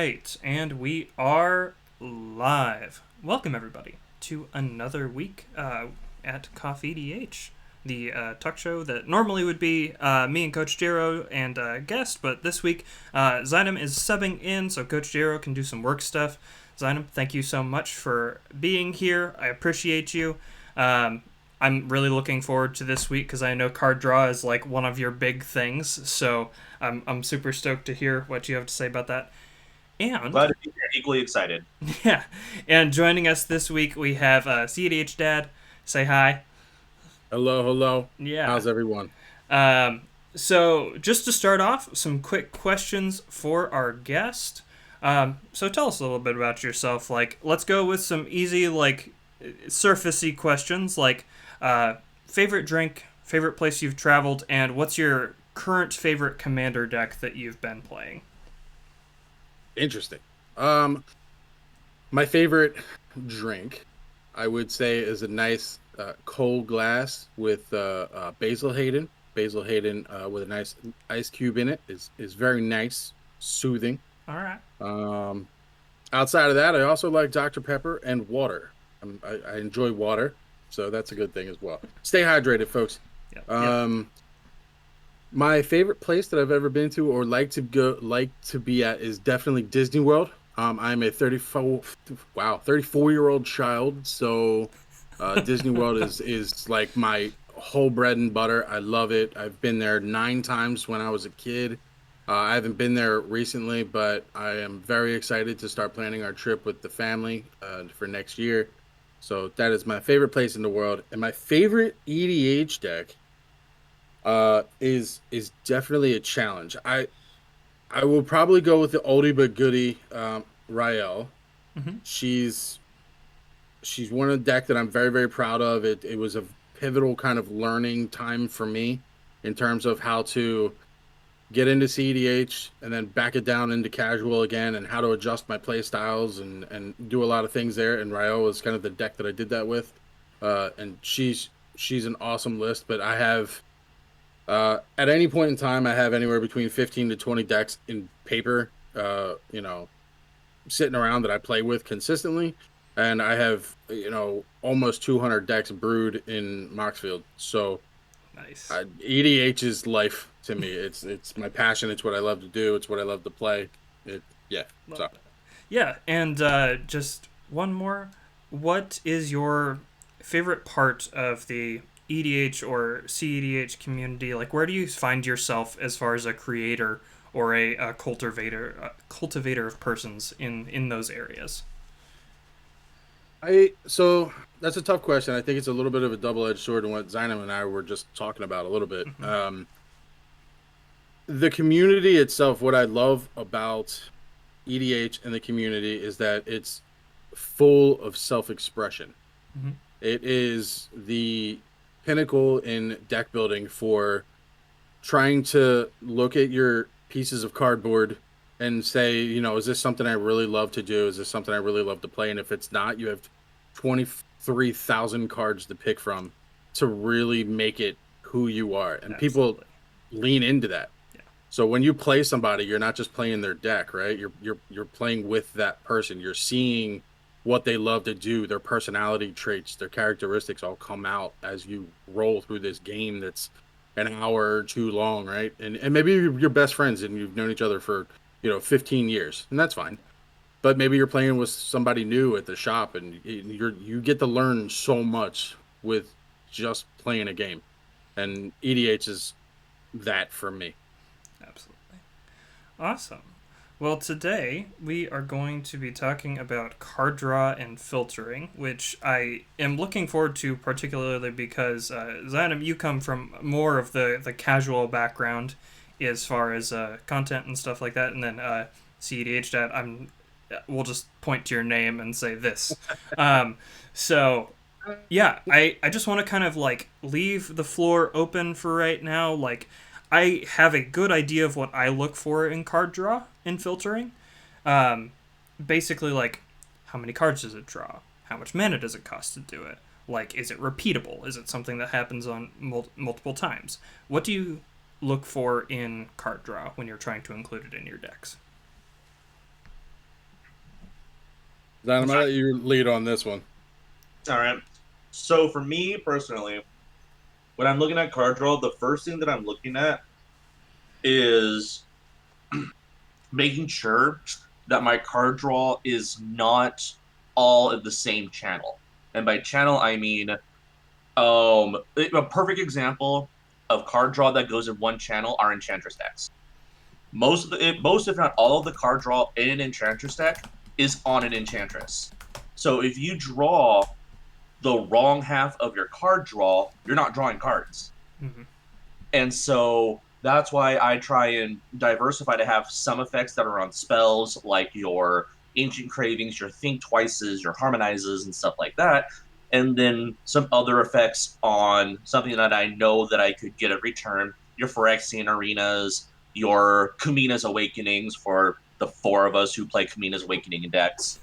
right, and we are live. Welcome, everybody, to another week at CoffeeEDH, the talk show that normally would be me and Coach Jiro and a guest, but this week Zynum is subbing in so Coach Jiro can do some work stuff. Zynum, thank you so much for being here. I appreciate you. I'm really looking forward to this week because I know card draw is like one of your big things, so I'm super stoked to hear what you have to say about that. And Glad to be here. Equally excited. yeah, and joining us this week we have cEDH Dad. Say hi. Hello, hello. Yeah. How's everyone? Um, so just to start off, some quick questions for our guest. So tell us a little bit about yourself. Like, let's go with some easy, like, surfacey questions, like favorite drink, favorite place you've traveled, and what's your current favorite commander deck that you've been playing? Interesting. My favorite drink, I would say, is a nice cold glass with Basil Hayden. Basil Hayden with a nice ice cube in it is very nice, soothing. All right. Outside of that, I also like Dr. Pepper and water. I enjoy water, so that's a good thing as well. Stay hydrated, folks. Yep. My favorite place that I've ever been to or like to be at is definitely Disney World. I'm a 34-year-old child, so Disney World is like my whole bread and butter. I love it. I've been there 9 times when I was a kid. I haven't been there recently, but I am very excited to start planning our trip with the family for next year. So that is my favorite place in the world, and my favorite EDH deck is definitely a challenge. I will probably go with the oldie but goodie Rael. Mm-hmm. She's one of the deck that I'm very, very proud of. It was a pivotal kind of learning time for me in terms of how to get into cEDH and then back it down into casual again, and how to adjust my play styles and do a lot of things there. And Rael was kind of the deck that I did that with. And she's an awesome list, but I have at any point in time, I have anywhere between 15 to 20 decks in paper, sitting around that I play with consistently. And I have, almost 200 decks brewed in Moxfield. So Nice. EDH is life to me. It's my passion. It's what I love to do. It's what I love to play. Yeah. Love So that. Yeah, and just one more. What is your favorite part of the EDH or cEDH community? Like, where do you find yourself as far as a creator or a cultivator of persons in those areas? so that's a tough question. I think it's a little bit of a double-edged sword, and what Zynam and I were just talking about a little bit. Mm-hmm. The community itself, what I love about EDH and the community is that it's full of self-expression. Mm-hmm. It is the pinnacle in deck building for trying to look at your pieces of cardboard and say, is this something I really love to do? Is this something I really love to play? And if it's not, you have 23,000 cards to pick from to really make it who you are. And Absolutely. people lean into that. Yeah. So when you play somebody, you're not just playing their deck, right? You're playing with that person. You're seeing what they love to do, their personality traits, their characteristics all come out as you roll through this game that's an hour or two long, right? And maybe you're best friends and you've known each other for 15 years, and that's fine. But maybe you're playing with somebody new at the shop, and you get to learn so much with just playing a game. And EDH is that for me. Absolutely. Awesome. Well, today we are going to be talking about card draw and filtering, which I am looking forward to particularly because, Zynam, you come from more of the casual background as far as content and stuff like that, and then cEDH that we'll just point to your name and say this. So yeah, I just want to kind of like leave the floor open for right now. Like, I have a good idea of what I look for in card draw and filtering. Basically, like, how many cards does it draw? How much mana does it cost to do it? Like, is it repeatable? Is it something that happens on multiple times? What do you look for in card draw when you're trying to include it in your decks? Don, I'm gonna let you lead on this one. All right. So for me personally, when I'm looking at card draw, the first thing that I'm looking at is making sure that my card draw is not all in the same channel. And by channel, I mean a perfect example of card draw that goes in one channel are Enchantress decks. Most if not all of the card draw in an Enchantress deck is on an Enchantress. So if you draw the wrong half of your card draw, you're not drawing cards. Mm-hmm. And so that's why I try and diversify to have some effects that are on spells, like your Ancient Cravings, your Think Twices, your Harmonizes, and stuff like that. And then some other effects on something that I know that I could get a return, your Phyrexian Arenas, your Kumina's Awakenings for the four of us who play Kumina's Awakening in decks.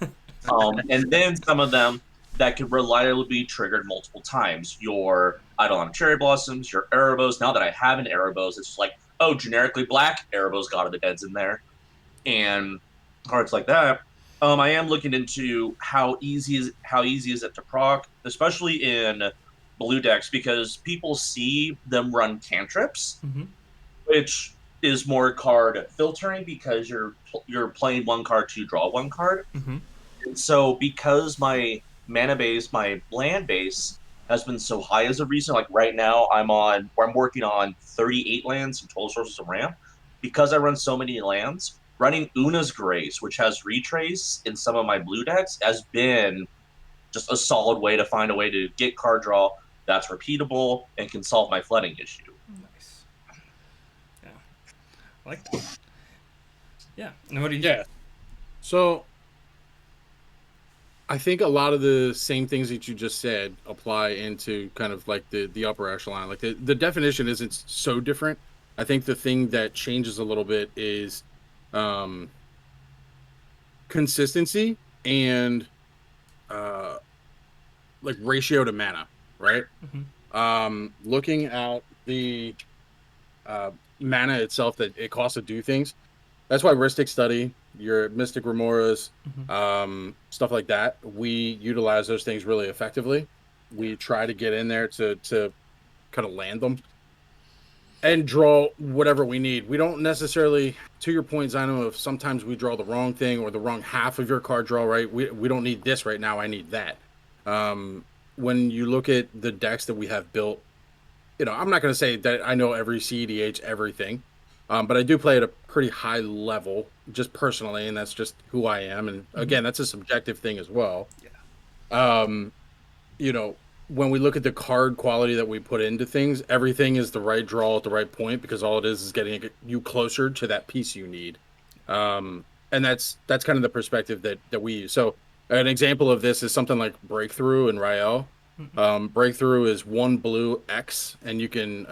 And then some of them that could reliably be triggered multiple times. Your Eidolon Cherry Blossoms, your Erebos. Now that I have an Erebos, it's just like, oh, generically black Erebos God of the Dead's in there. And cards like that. I am looking into how easy is it to proc, especially in blue decks, because people see them run cantrips, Mm-hmm. which is more card filtering because you're playing one card to draw one card. Mm-hmm. And so because my land base has been so high as of recent, like right now I'm working on 38 lands and 12 sources of ramp. Because I run so many lands, running Una's Grace, which has retrace in some of my blue decks, has been just a solid way to find a way to get card draw that's repeatable and can solve my flooding issue. Nice. Yeah, I like that. Yeah. And what do you think? Yeah. So I think a lot of the same things that you just said apply into kind of like the upper echelon. Like the definition isn't so different. I think the thing that changes a little bit is um consistency and uh like ratio to mana, right? Mm-hmm. Looking at the uh mana itself that it costs to do things. That's why Ristic Study, your Mystic Remoras, Mm-hmm. stuff like that, we utilize those things really effectively. Yeah. We try to get in there to kind of land them and draw whatever we need. We don't necessarily, to your point, Zino, if sometimes we draw the wrong thing or the wrong half of your card draw, right? We don't need this right now. I need that. When you look at the decks that we have built, I'm not going to say that I know every cEDH, everything, but I do play at a pretty high level, just personally, and that's just who I am. And Mm-hmm. again, that's a subjective thing as well. Yeah. Um, you know, when we look at the card quality that we put into things, everything is the right draw at the right point because all it is getting you closer to that piece you need. And that's kind of the perspective that we use. So an example of this is something like Breakthrough in Rael. Mm-hmm. Breakthrough is one blue X, and you can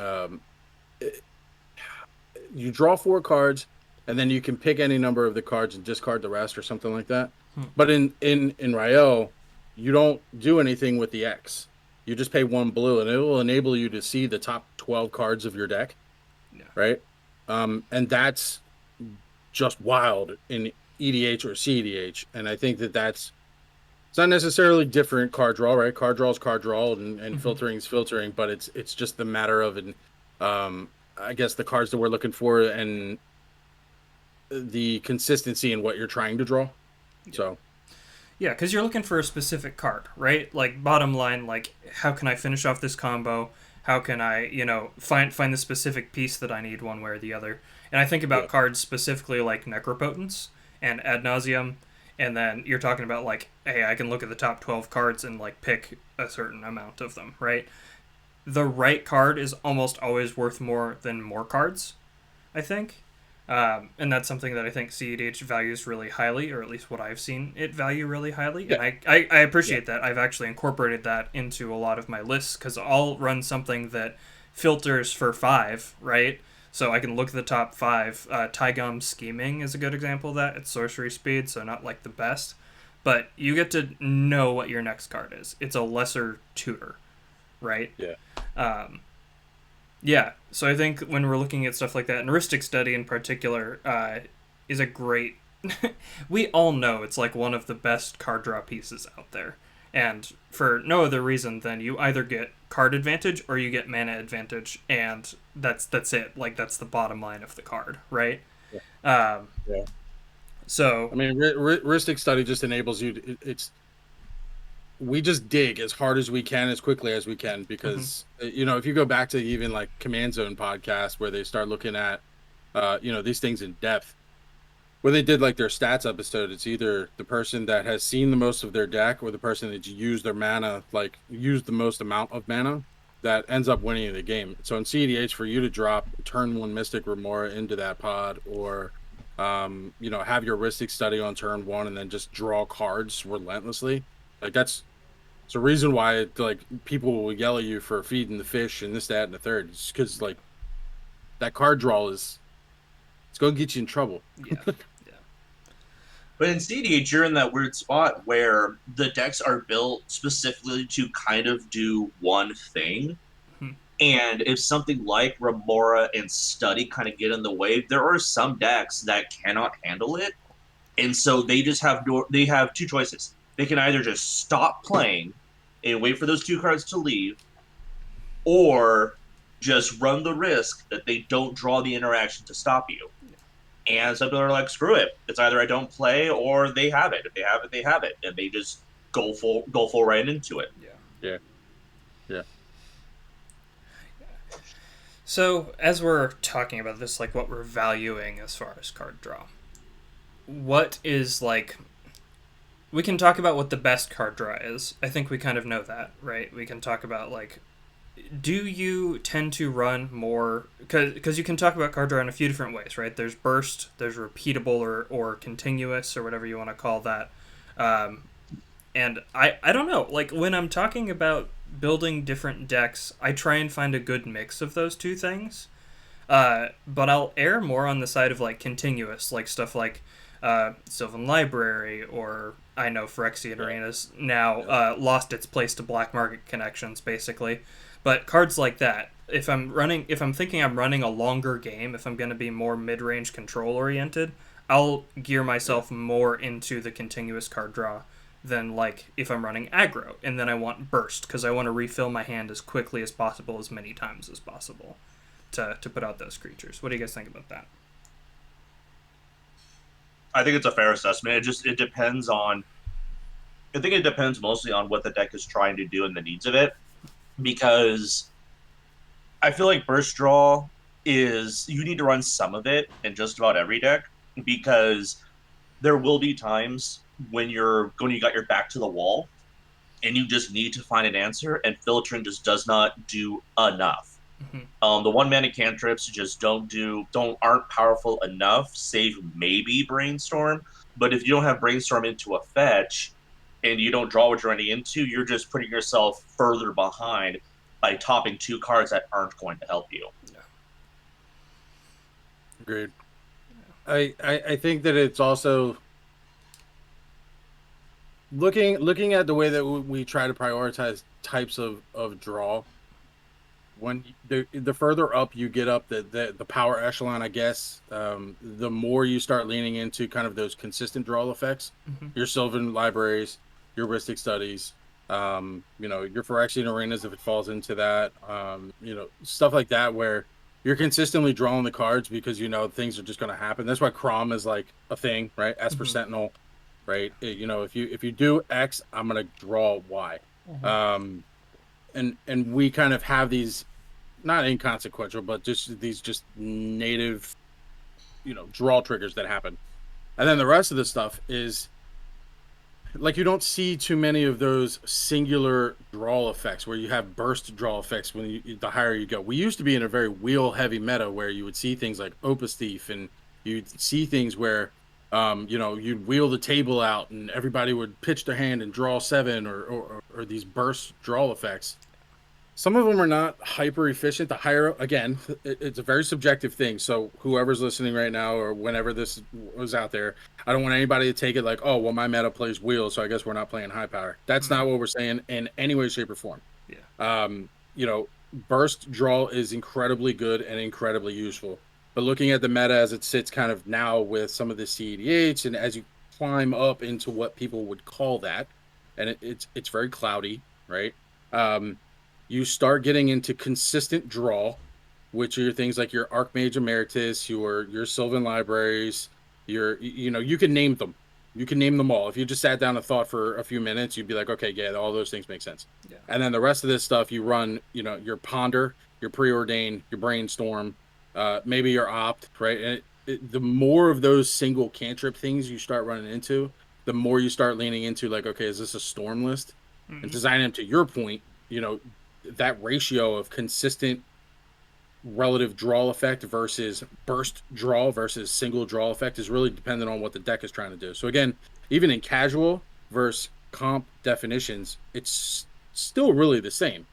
you draw four cards, and then you can pick any number of the cards and discard the rest or something like that. But in Rael, you don't do anything with the X. You just pay one blue, and it will enable you to see the top 12 cards of your deck, Yeah. right? And that's just wild in EDH or cEDH. And I think that's it's not necessarily different card draw, right? Card draw is card draw, and Mm-hmm. filtering is filtering, but it's just the matter of I guess the cards that we're looking for and the consistency in what you're trying to draw. Yeah. So Yeah, because you're looking for a specific card, right? Like bottom line, like how can I finish off this combo? How can I, find the specific piece that I need one way or the other? And I think yeah, about cards specifically like Necropotence and Ad Nauseum, and then you're talking about like, hey, I can look at the top 12 cards and like pick a certain amount of them, right? The right card is almost always worth more than more cards, I think. And that's something that I think cEDH values really highly, or at least what I've seen it value really highly. yeah, And I yeah, appreciate that. I've actually incorporated that into a lot of my lists because I'll run something that filters for five, right? So I can look at the top five. Tygum Scheming is a good example of that. It's sorcery speed, so not like the best. But you get to know what your next card is. It's a lesser tutor, right? yeah, Um, yeah, so I think when we're looking at stuff like that, and heuristic study in particular is a great we all know it's like one of the best card draw pieces out there. And for no other reason than you either get card advantage or you get mana advantage, and that's it. Like that's the bottom line of the card, right? Yeah. Um, Yeah. so I mean, Ristic Study just enables you to, we just dig as hard as we can, as quickly as we can, because you know, if you go back to even like Command Zone podcast where they start looking at you know, these things in depth, where they did like their stats episode, it's either the person that has seen the most of their deck or the person that used their mana, like used the most amount of mana, that ends up winning the game. So in cEDH, for you to drop turn 1 Mystic Remora into that pod, or you know, have your Ristic Study on turn 1 and then just draw cards relentlessly, like that's a reason why it, like, people will yell at you for feeding the fish and this, that, and the third. It's because like that card draw is, it's going to get you in trouble. yeah, But in cEDH, you're in that weird spot where the decks are built specifically to kind of do one thing. Hmm. And if something like Remora and Study kind of get in the way, there are some decks that cannot handle it. And so they just have they have two choices. They can either just stop playing and wait for those two cards to leave, or just run the risk that they don't draw the interaction to stop you. And some people are like, screw it. It's either I don't play or they have it. If they have it, they have it. And they just go full right into it. Yeah. So as we're talking about this, like what we're valuing as far as card draw, what is like, we can talk about what the best card draw is. I think we kind of know that, right? We can talk about like, do you tend to run more, because you can talk about card draw in a few different ways, right? There's burst, there's repeatable or continuous, or whatever you want to call that. And I don't know, like when I'm talking about building different decks, I try and find a good mix of those two things. But I'll err more on the side of like continuous, like stuff like Sylvan Library, or I know Phyrexian Arenas now lost its place to black market connections, basically. But cards like that, if I'm thinking I'm running a longer game, if I'm going to be more mid-range control oriented, I'll gear myself more into the continuous card draw than like if I'm running aggro, and then I want burst because I want to refill my hand as quickly as possible, as many times as possible, to put out those creatures. What do you guys think about that? I think it's a fair assessment. It depends on. I think it depends mostly on what the deck is trying to do and the needs of it, because I feel like burst draw is, you need to run some of it in just about every deck, because there will be times when you got your back to the wall and you just need to find an answer, and filtering just does not do enough. The one mana cantrips just aren't powerful enough, save maybe Brainstorm. But if you don't have Brainstorm into a fetch and you don't draw what you're running into, you're just putting yourself further behind by topping two cards that aren't going to help you. Yeah. Agreed. I think that it's also looking at the way that we try to prioritize types of draw. When the further up you get up the power echelon, I guess, the more you start leaning into kind of those consistent draw effects. Your Sylvan Libraries, your Ristic Studies, you know, your Phyrexian Arenas, if it falls into that, you know, stuff like that, where you're consistently drawing the cards because you know things are just going to happen. That's why Crom is like a thing, right? Esper Sentinel, right? You know, if you do X, I'm going to draw Y. And we kind of have these, not inconsequential, but just these just native, you know, draw triggers that happen. And then the rest of the stuff is like, you don't see too many of those singular draw effects where you have burst draw effects when the higher you go. We used to be in a very wheel heavy meta where you would see things like Opus Thief, and you'd see things where you know, you'd wheel the table out and everybody would pitch their hand and draw 7, or these burst draw effects. Some of them are not hyper efficient. The higher, again, it's a very subjective thing. So whoever's listening right now, or whenever this was out there, I don't want anybody to take it like, oh, well, my meta plays wheels, so I guess we're not playing high power. That's not what we're saying in any way, shape, or form. Yeah. You know, burst draw is incredibly good and incredibly useful. But looking at the meta as it sits kind of now with some of the cEDH, and as you climb up into what people would call that, and it's very cloudy, right? Um, you start getting into consistent draw, which are things like your Archmage Emeritus, your Sylvan Libraries, you can name them. You can name them all. If you just sat down and thought for a few minutes, you'd be like, okay, yeah, all those things make sense. Yeah. And then the rest of this stuff, you run, your Ponder, your Preordain, your Brainstorm, maybe your Opt, right? And the more of those single cantrip things you start running into, the more you start leaning into like, okay, is this a storm list? And designing them to your point, that ratio of consistent relative draw effect versus burst draw versus single draw effect is really dependent on what the deck is trying to do. So again, even in casual versus comp definitions, it's still really the same.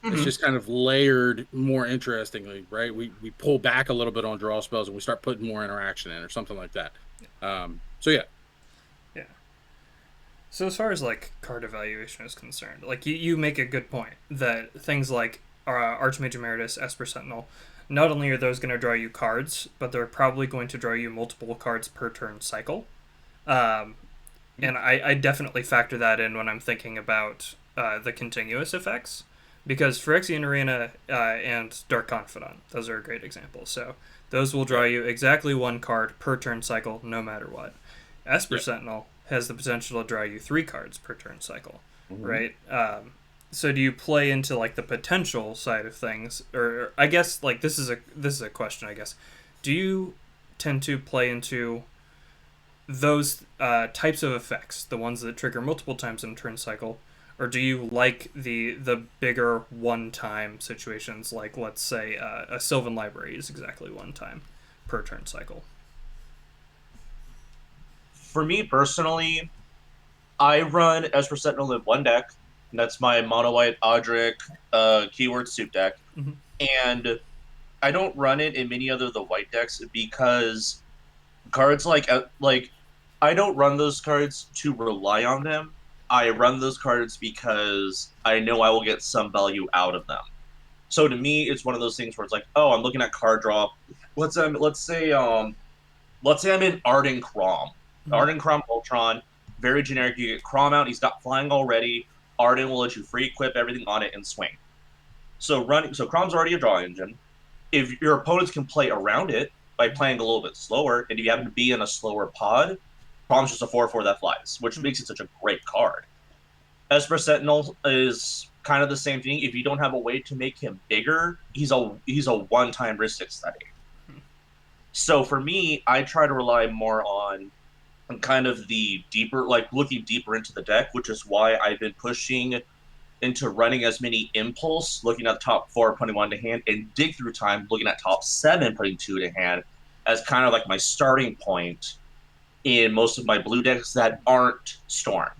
It's just kind of layered more interestingly, right? We pull back a little bit on draw spells and we start putting more interaction in or something like that. So yeah. Yeah. So as far as like card evaluation is concerned, like you make a good point that things like Archmage Emeritus, Esper Sentinel, not only are those going to draw you cards, but they're probably going to draw you multiple cards per turn cycle. And I definitely factor that in when I'm thinking about the continuous effects. Because Phyrexian Arena and Dark Confidant, those are a great example. So those will draw you exactly one card per turn cycle, no matter what. Esper Sentinel has the potential to draw you 3 cards per turn cycle, right? So do you play into like the potential side of things, or I guess like this is a question, I guess. Do you tend to play into those types of effects, the ones that trigger multiple times in a turn cycle? Or do you like the bigger one-time situations, like, let's say, a Sylvan Library is exactly one time per turn cycle? For me personally, I run Esper Sentinel in one deck. And that's my mono white Audric keyword suit deck. And I don't run it in many other of the white decks because cards like I don't run those cards to rely on them. I run those cards because I know I will get some value out of them. So to me, it's one of those things where it's like, oh, I'm looking at card draw. Let's say I'm in Arden Crom. Arden Crom Ultron, very generic. You get Crom out, he's got flying already. Arden will let you free equip everything on it and swing. So Crom's already a draw engine. If your opponents can play around it by playing a little bit slower, and if you happen to be in a slower pod, Crom's just a 4/4 that flies, which makes it such a great card. Esper Sentinel is kind of the same thing. If you don't have a way to make him bigger, he's a one-time Rhystic Study. So for me, I try to rely more on kind of the deeper, like looking deeper into the deck, which is why I've been pushing into running as many Impulse, looking at the top 4, putting 1 to hand, and Dig Through Time, looking at top 7, putting 2 to hand, as kind of like my starting point in most of my blue decks that aren't Storm.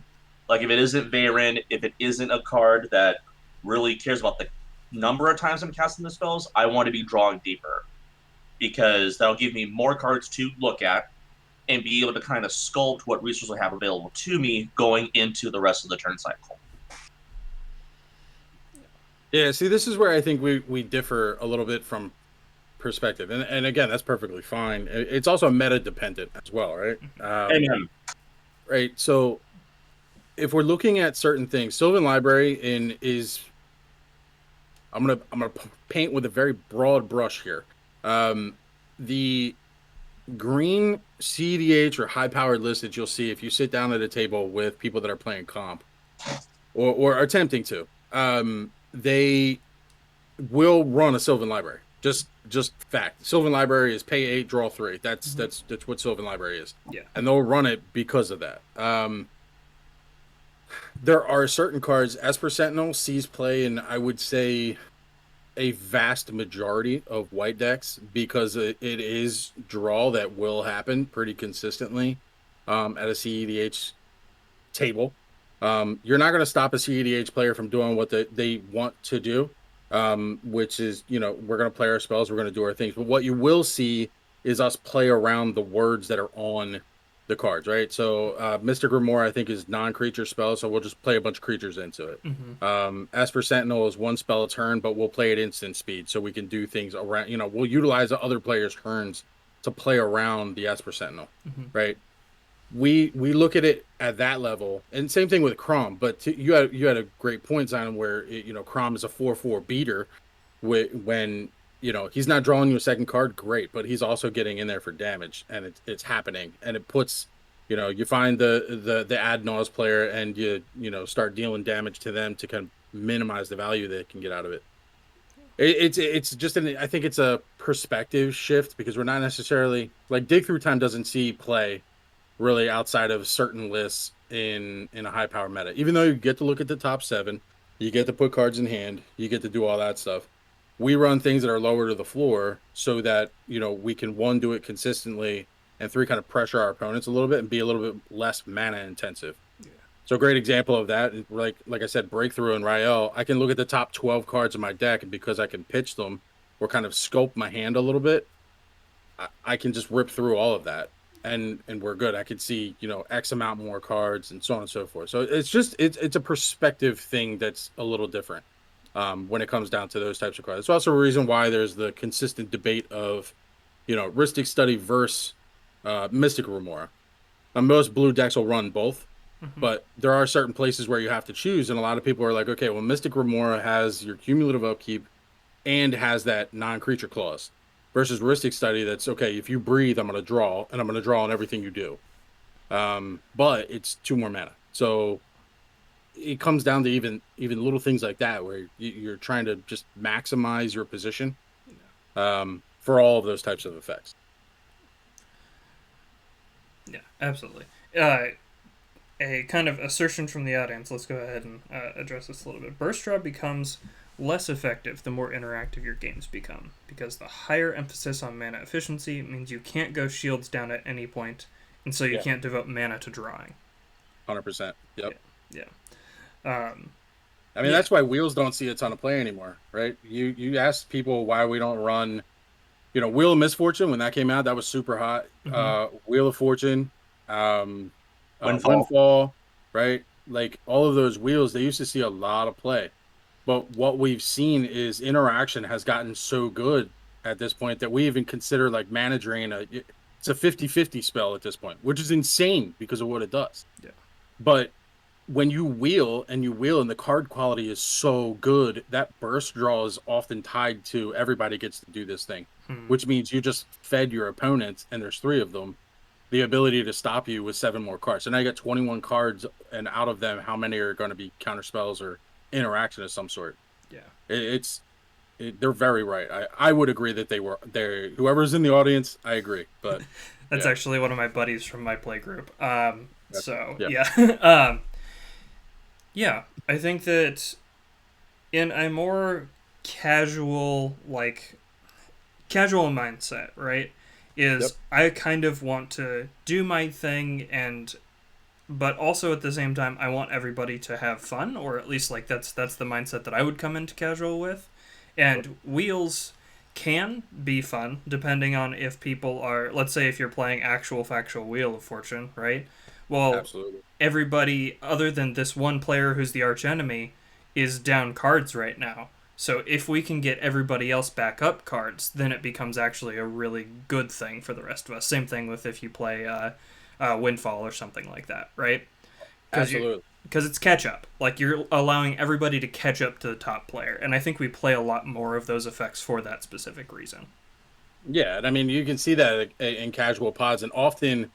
Like if it isn't Varen, if it isn't a card that really cares about the number of times I'm casting the spells, I want to be drawing deeper because that'll give me more cards to look at and be able to kind of sculpt what resources I have available to me going into the rest of the turn cycle. Yeah, see, this is where I think we differ a little bit from perspective. And again, that's perfectly fine. It's also meta dependent as well, right? Right. So if we're looking at certain things, Sylvan Library is I'm gonna paint with a very broad brush here. The green cEDH or high powered list that you'll see if you sit down at a table with people that are playing comp or are attempting to, they will run a Sylvan Library. Just fact. Sylvan Library is pay 8, draw 3. That's what Sylvan Library is. Yeah. And they'll run it because of that. There are certain cards. Esper Sentinel sees play in, I would say, a vast majority of white decks because it is draw that will happen pretty consistently at a cEDH table. You're not going to stop a cEDH player from doing what they want to do, which is, we're going to play our spells, we're going to do our things. But what you will see is us play around the words that are on the cards, right? So Mystic Remora, I think, is non-creature spell, so we'll just play a bunch of creatures into it. Esper Sentinel is one spell a turn, but we'll play at instant speed, so we can do things around. We'll utilize the other players' turns to play around the Esper Sentinel, right? We look at it at that level, and same thing with Crom. But you had a great point, Zion, where Crom is a 4/4 beater. When he's not drawing you a second card, great, but he's also getting in there for damage, and it's happening, and it puts you find the ad naus player, and start dealing damage to them to kind of minimize the value they can get out of it. It's just I think it's a perspective shift, because we're not necessarily like Dig Through Time doesn't see play really outside of certain lists in a high power meta. Even though you get to look at the top 7, you get to put cards in hand, you get to do all that stuff. We run things that are lower to the floor so that we can, 1, do it consistently, and 3, kind of pressure our opponents a little bit and be a little bit less mana intensive. Yeah. So a great example of that, like I said, Breakthrough and Rael, I can look at the top 12 cards in my deck, and because I can pitch them or kind of scope my hand a little bit, I can just rip through all of that. And we're good. I could see, X amount more cards and so on and so forth. So it's a perspective thing that's a little different when it comes down to those types of cards. It's also a reason why there's the consistent debate of, Rhystic Study versus Mystic Remora. Most blue decks will run both, but there are certain places where you have to choose. And a lot of people are like, okay, well, Mystic Remora has your cumulative upkeep and has that non-creature clause. Versus Rhystic Study, that's okay. If you breathe, I'm going to draw, and I'm going to draw on everything you do. But it's 2 more mana, so it comes down to even little things like that, where you're trying to just maximize your position for all of those types of effects. Yeah, absolutely. A kind of assertion from the audience. Let's go ahead and address this a little bit. Burst Draw becomes less effective the more interactive your games become, because the higher emphasis on mana efficiency means you can't go shields down at any point, and so you can't devote mana to drawing. 100%. Yep. Yeah. I mean, that's why Wheels don't see a ton of play anymore, right? You ask people why we don't run, Wheel of Misfortune, when that came out, that was super hot. Wheel of Fortune, Windfall, right? Like, all of those wheels, they used to see a lot of play. But what we've seen is interaction has gotten so good at this point that we even consider like Mana Drain it's a 50-50 spell at this point, which is insane because of what it does. Yeah. But when you wheel and the card quality is so good, that burst draw is often tied to everybody gets to do this thing, which means you just fed your opponents, and there's 3 of them, the ability to stop you with 7 more cards. So now you got 21 cards, and out of them, how many are going to be counter spells or interaction of some sort? Yeah. They're very right. I would agree that they're whoever's in the audience, I agree. But that's actually one of my buddies from my play group. So yeah, I think that in a more casual mindset, right, is I kind of want to do my thing, but also at the same time I want everybody to have fun, or at least like that's the mindset that I would come into casual with. And wheels can be fun depending on if people are, let's say if you're playing actual factual Wheel of Fortune, right? Well, absolutely. Everybody other than this one player who's the archenemy is down cards right now. So if we can get everybody else back up cards, then it becomes actually a really good thing for the rest of us. Same thing with if you play Windfall or something like that, right? Absolutely. Because it's catch-up. Like, you're allowing everybody to catch up to the top player. And I think we play a lot more of those effects for that specific reason. Yeah, and I mean, you can see that in casual pods. And often,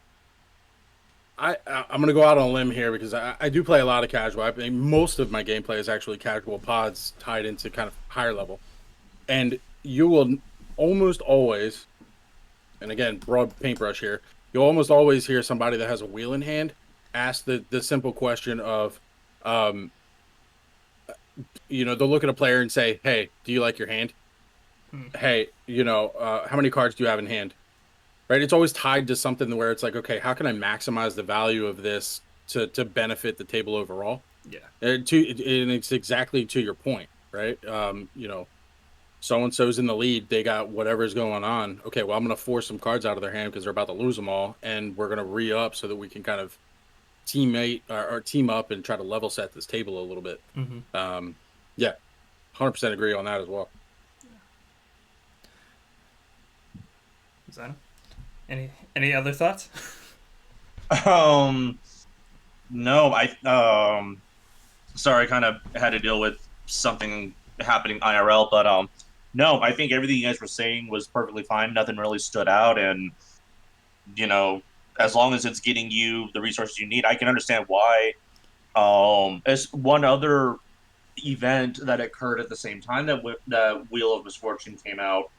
I'm going to go out on a limb here because I do play a lot of casual. I mean, most of my gameplay is actually casual pods tied into kind of higher level. And you will almost always, and again, broad paintbrush here, you'll almost always hear somebody that has a wheel in hand ask the simple question of, they'll look at a player and say, hey, do you like your hand? Hey, how many cards do you have in hand? Right? It's always tied to something where it's like, okay, how can I maximize the value of this to benefit the table overall? Yeah. And it's exactly to your point, right? so and so's in the lead. They got whatever's going on. Okay, well, I'm going to force some cards out of their hand because they're about to lose them all, and we're going to re-up so that we can kind of teammate or team up and try to level set this table a little bit. Yeah, 100% agree on that as well. Zana? Any other thoughts? No, sorry, I kind of had to deal with something happening IRL, but no, I think everything you guys were saying was perfectly fine. Nothing really stood out, and you know, as long as it's getting you the resources you need, I can understand why. As one other event that occurred at the same time that the Wheel of Misfortune came out,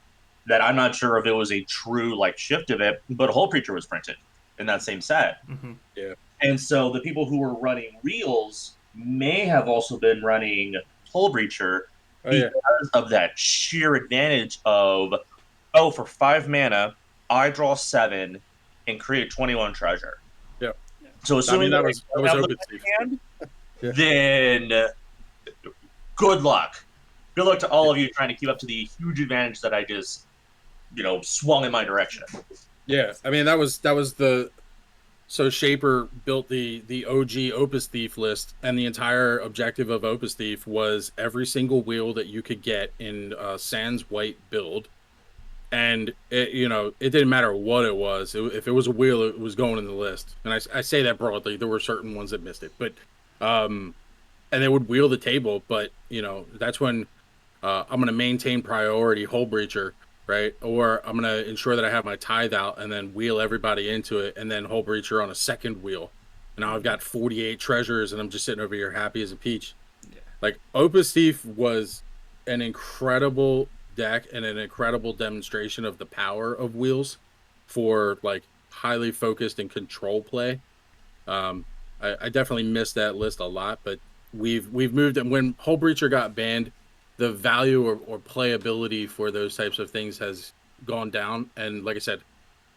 that I'm not sure if it was a true like shift of it, but Hole Preacher was printed in that same set. Yeah. And so the people who were running Reels may have also been running Hole Breacher because of that sheer advantage of, oh, for 5 mana, I draw 7 and create 21 treasure. Yeah. So assuming that was open hand, then good luck. Good luck to all of you trying to keep up to the huge advantage that I just, swung in my direction. Yeah, I mean that was the so Shaper built the OG Opus Thief list, and the entire objective of Opus Thief was every single wheel that you could get in Sans White build, and it didn't matter what it was. If it was a wheel, it was going in the list. And I say that broadly. There were certain ones that missed it, but and they would wheel the table. But that's when I'm going to maintain priority Hole Breacher, right? Or I'm going to ensure that I have my tithe out and then wheel everybody into it, and then Hole Breacher on a second wheel. And now I've got 48 treasures, and I'm just sitting over here happy as a peach. Yeah. Like, Opus Thief was an incredible deck and an incredible demonstration of the power of wheels for, like, highly focused and control play. I definitely missed that list a lot, but we've moved. And when Hole Breacher got banned, the value or playability for those types of things has gone down. And like I said,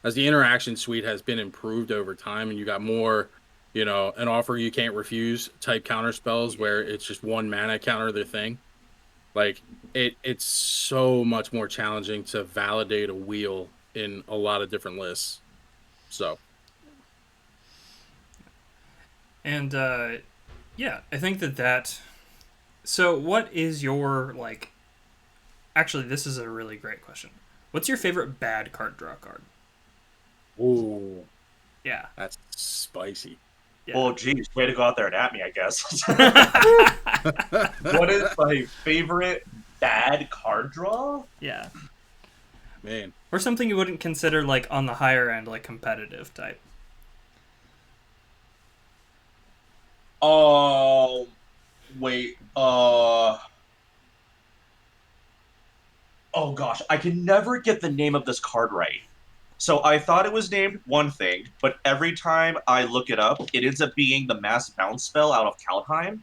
as the interaction suite has been improved over time, and you got more, an offer you can't refuse type counter spells where it's just 1 mana counter the thing. Like it's so much more challenging to validate a wheel in a lot of different lists. So. And yeah, I think that. So, what is your, like... Actually, this is a really great question. What's your favorite bad card draw card? Ooh. Yeah. That's spicy. Yeah. Well, geez, way to go out there and at me, I guess. What is my favorite bad card draw? Yeah. Man. Or something you wouldn't consider, like, on the higher end, like, competitive type. Wait, oh gosh, I can never get the name of this card right. So I thought it was named one thing, but every time I look it up, it ends up being the mass bounce spell out of Kaldheim.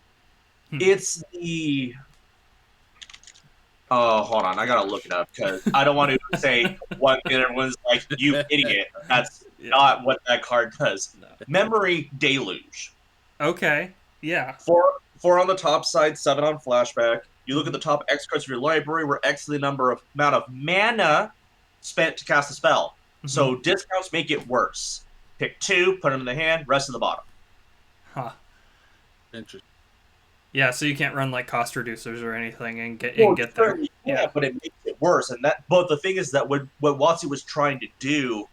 It's the... hold on, I gotta look it up, because I don't want to say one thing and everyone's like, you idiot. That's not what that card does. No. Memory Deluge. Okay, yeah. 4 on the top side, 7 on flashback. You look at the top X cards of your library, where X is the amount of mana spent to cast a spell. So discounts make it worse. Pick 2, put them in the hand, rest of the bottom. Huh. Interesting. Yeah, so you can't run like cost reducers or anything and get there. Yeah, but it makes it worse. But the thing is that what WotC was trying to do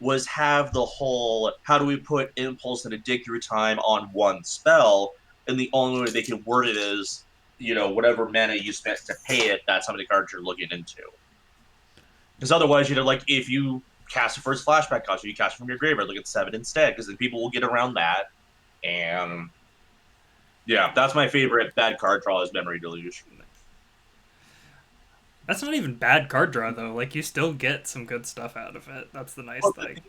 was have the whole, how do we put impulse and a dig through time on one spell? And the only way they can word it is, whatever mana you spent to pay it, that's how many cards you're looking into. Because otherwise, if you cast a first flashback cost, you cast it from your graveyard, look at 7 instead, because then people will get around that. And yeah, that's my favorite bad card draw is Memory Deluge. That's not even bad card draw, though. Like, you still get some good stuff out of it. That's the nice thing.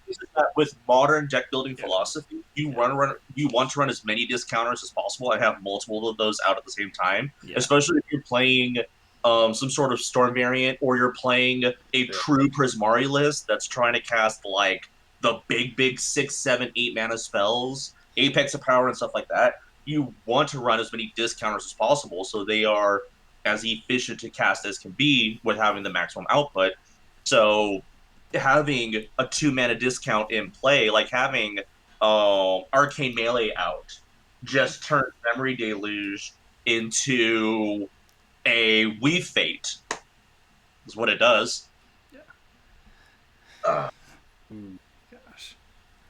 With modern deck building philosophy, you want to run as many discounters as possible and have multiple of those out at the same time. Yeah. Especially if you're playing some sort of Storm variant, or you're playing a true Prismari list that's trying to cast like the big 6, 7, 8 mana spells, Apex of Power and stuff like that. You want to run as many discounters as possible, so they are as efficient to cast as can be with having the maximum output. So having a 2 mana discount in play, like having Arcane Melee out, just turns Memory Deluge into a Weave Fate, is what it does. Yeah. Uh, Gosh.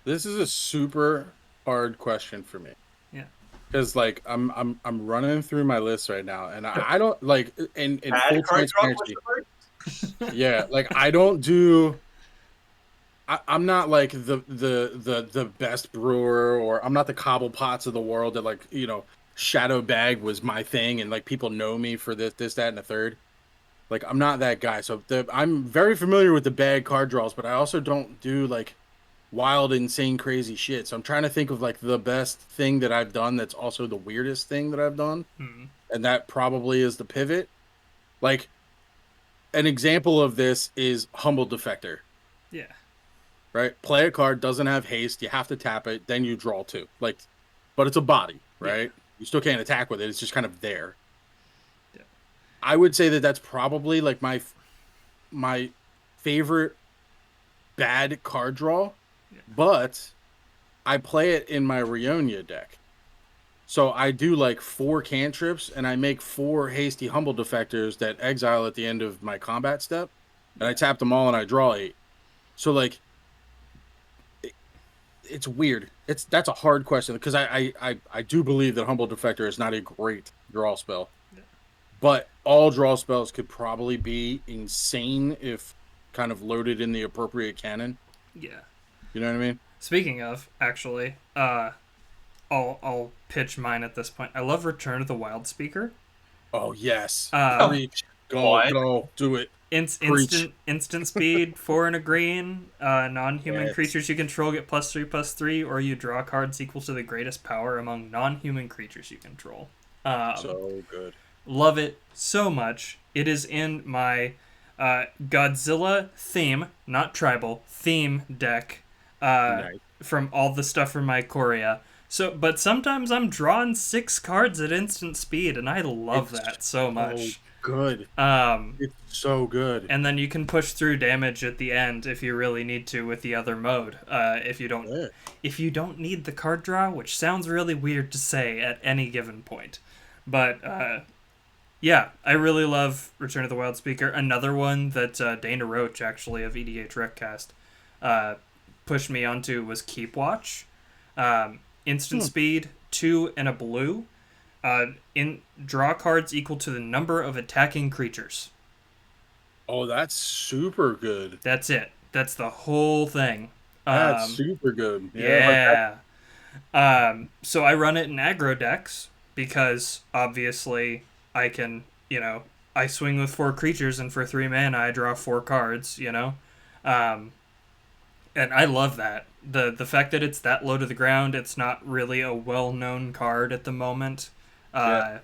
This is a super hard question for me. Yeah. Because like I'm running through my list right now, and I don't like in full card draw transparency. Yeah, like I don't do. I'm not like the best brewer, or I'm not the cobble pots of the world that, like, Shadow Bag was my thing, and like people know me for this, that, and the third. Like I'm not that guy. So I'm very familiar with the bag card draws, but I also don't do like wild, insane, crazy shit. So I'm trying to think of like the best thing that I've done that's also the weirdest thing that I've done. And that probably is the pivot. Like an example of this is Humble Defector. Yeah. Right? Play a card, doesn't have haste, you have to tap it, then you draw 2. Like, but it's a body, right? Yeah. You still can't attack with it. It's just kind of there. Yeah. I would say that that's probably like my favorite bad card draw. Yeah. But I play it in my Rionia deck. So I do like 4 cantrips, and I make 4 hasty Humble Defectors that exile at the end of my combat step, and I tap them all and I draw 8. So like, it's weird. That's a hard question, because I do believe that Humble Defector is not a great draw spell. Yeah. But all draw spells could probably be insane if kind of loaded in the appropriate canon. Yeah. You know what I mean? Speaking of, actually, I'll pitch mine at this point. I love Return of the Wild Speaker. Oh yes. Go, do it. Instant speed, 4 and a green. Non-human creatures you control get +3/+3, or you draw cards equal to the greatest power among non-human creatures you control. So good. Love it so much. It is in my Godzilla theme, not tribal, theme deck. Nice. From all the stuff from my Korea. But sometimes I'm drawing 6 cards at instant speed, and I love that so much. Good. It's so good. And then you can push through damage at the end if you really need to with the other mode. If you don't need the card draw, which sounds really weird to say at any given point. But yeah, I really love Return of the Wild Speaker. Another one that Dana Roach, actually, of EDH Recast, pushed me onto was Keep Watch. Instant speed, 2 and a blue. Draw cards equal to the number of attacking creatures. Oh, that's super good. That's it. That's the whole thing. That's super good. Yeah. So I run it in aggro decks because obviously I can, I swing with 4 creatures, and for 3 mana I draw 4 cards, and I love that. The fact that it's that low to the ground, it's not really a well-known card at the moment. Yeah,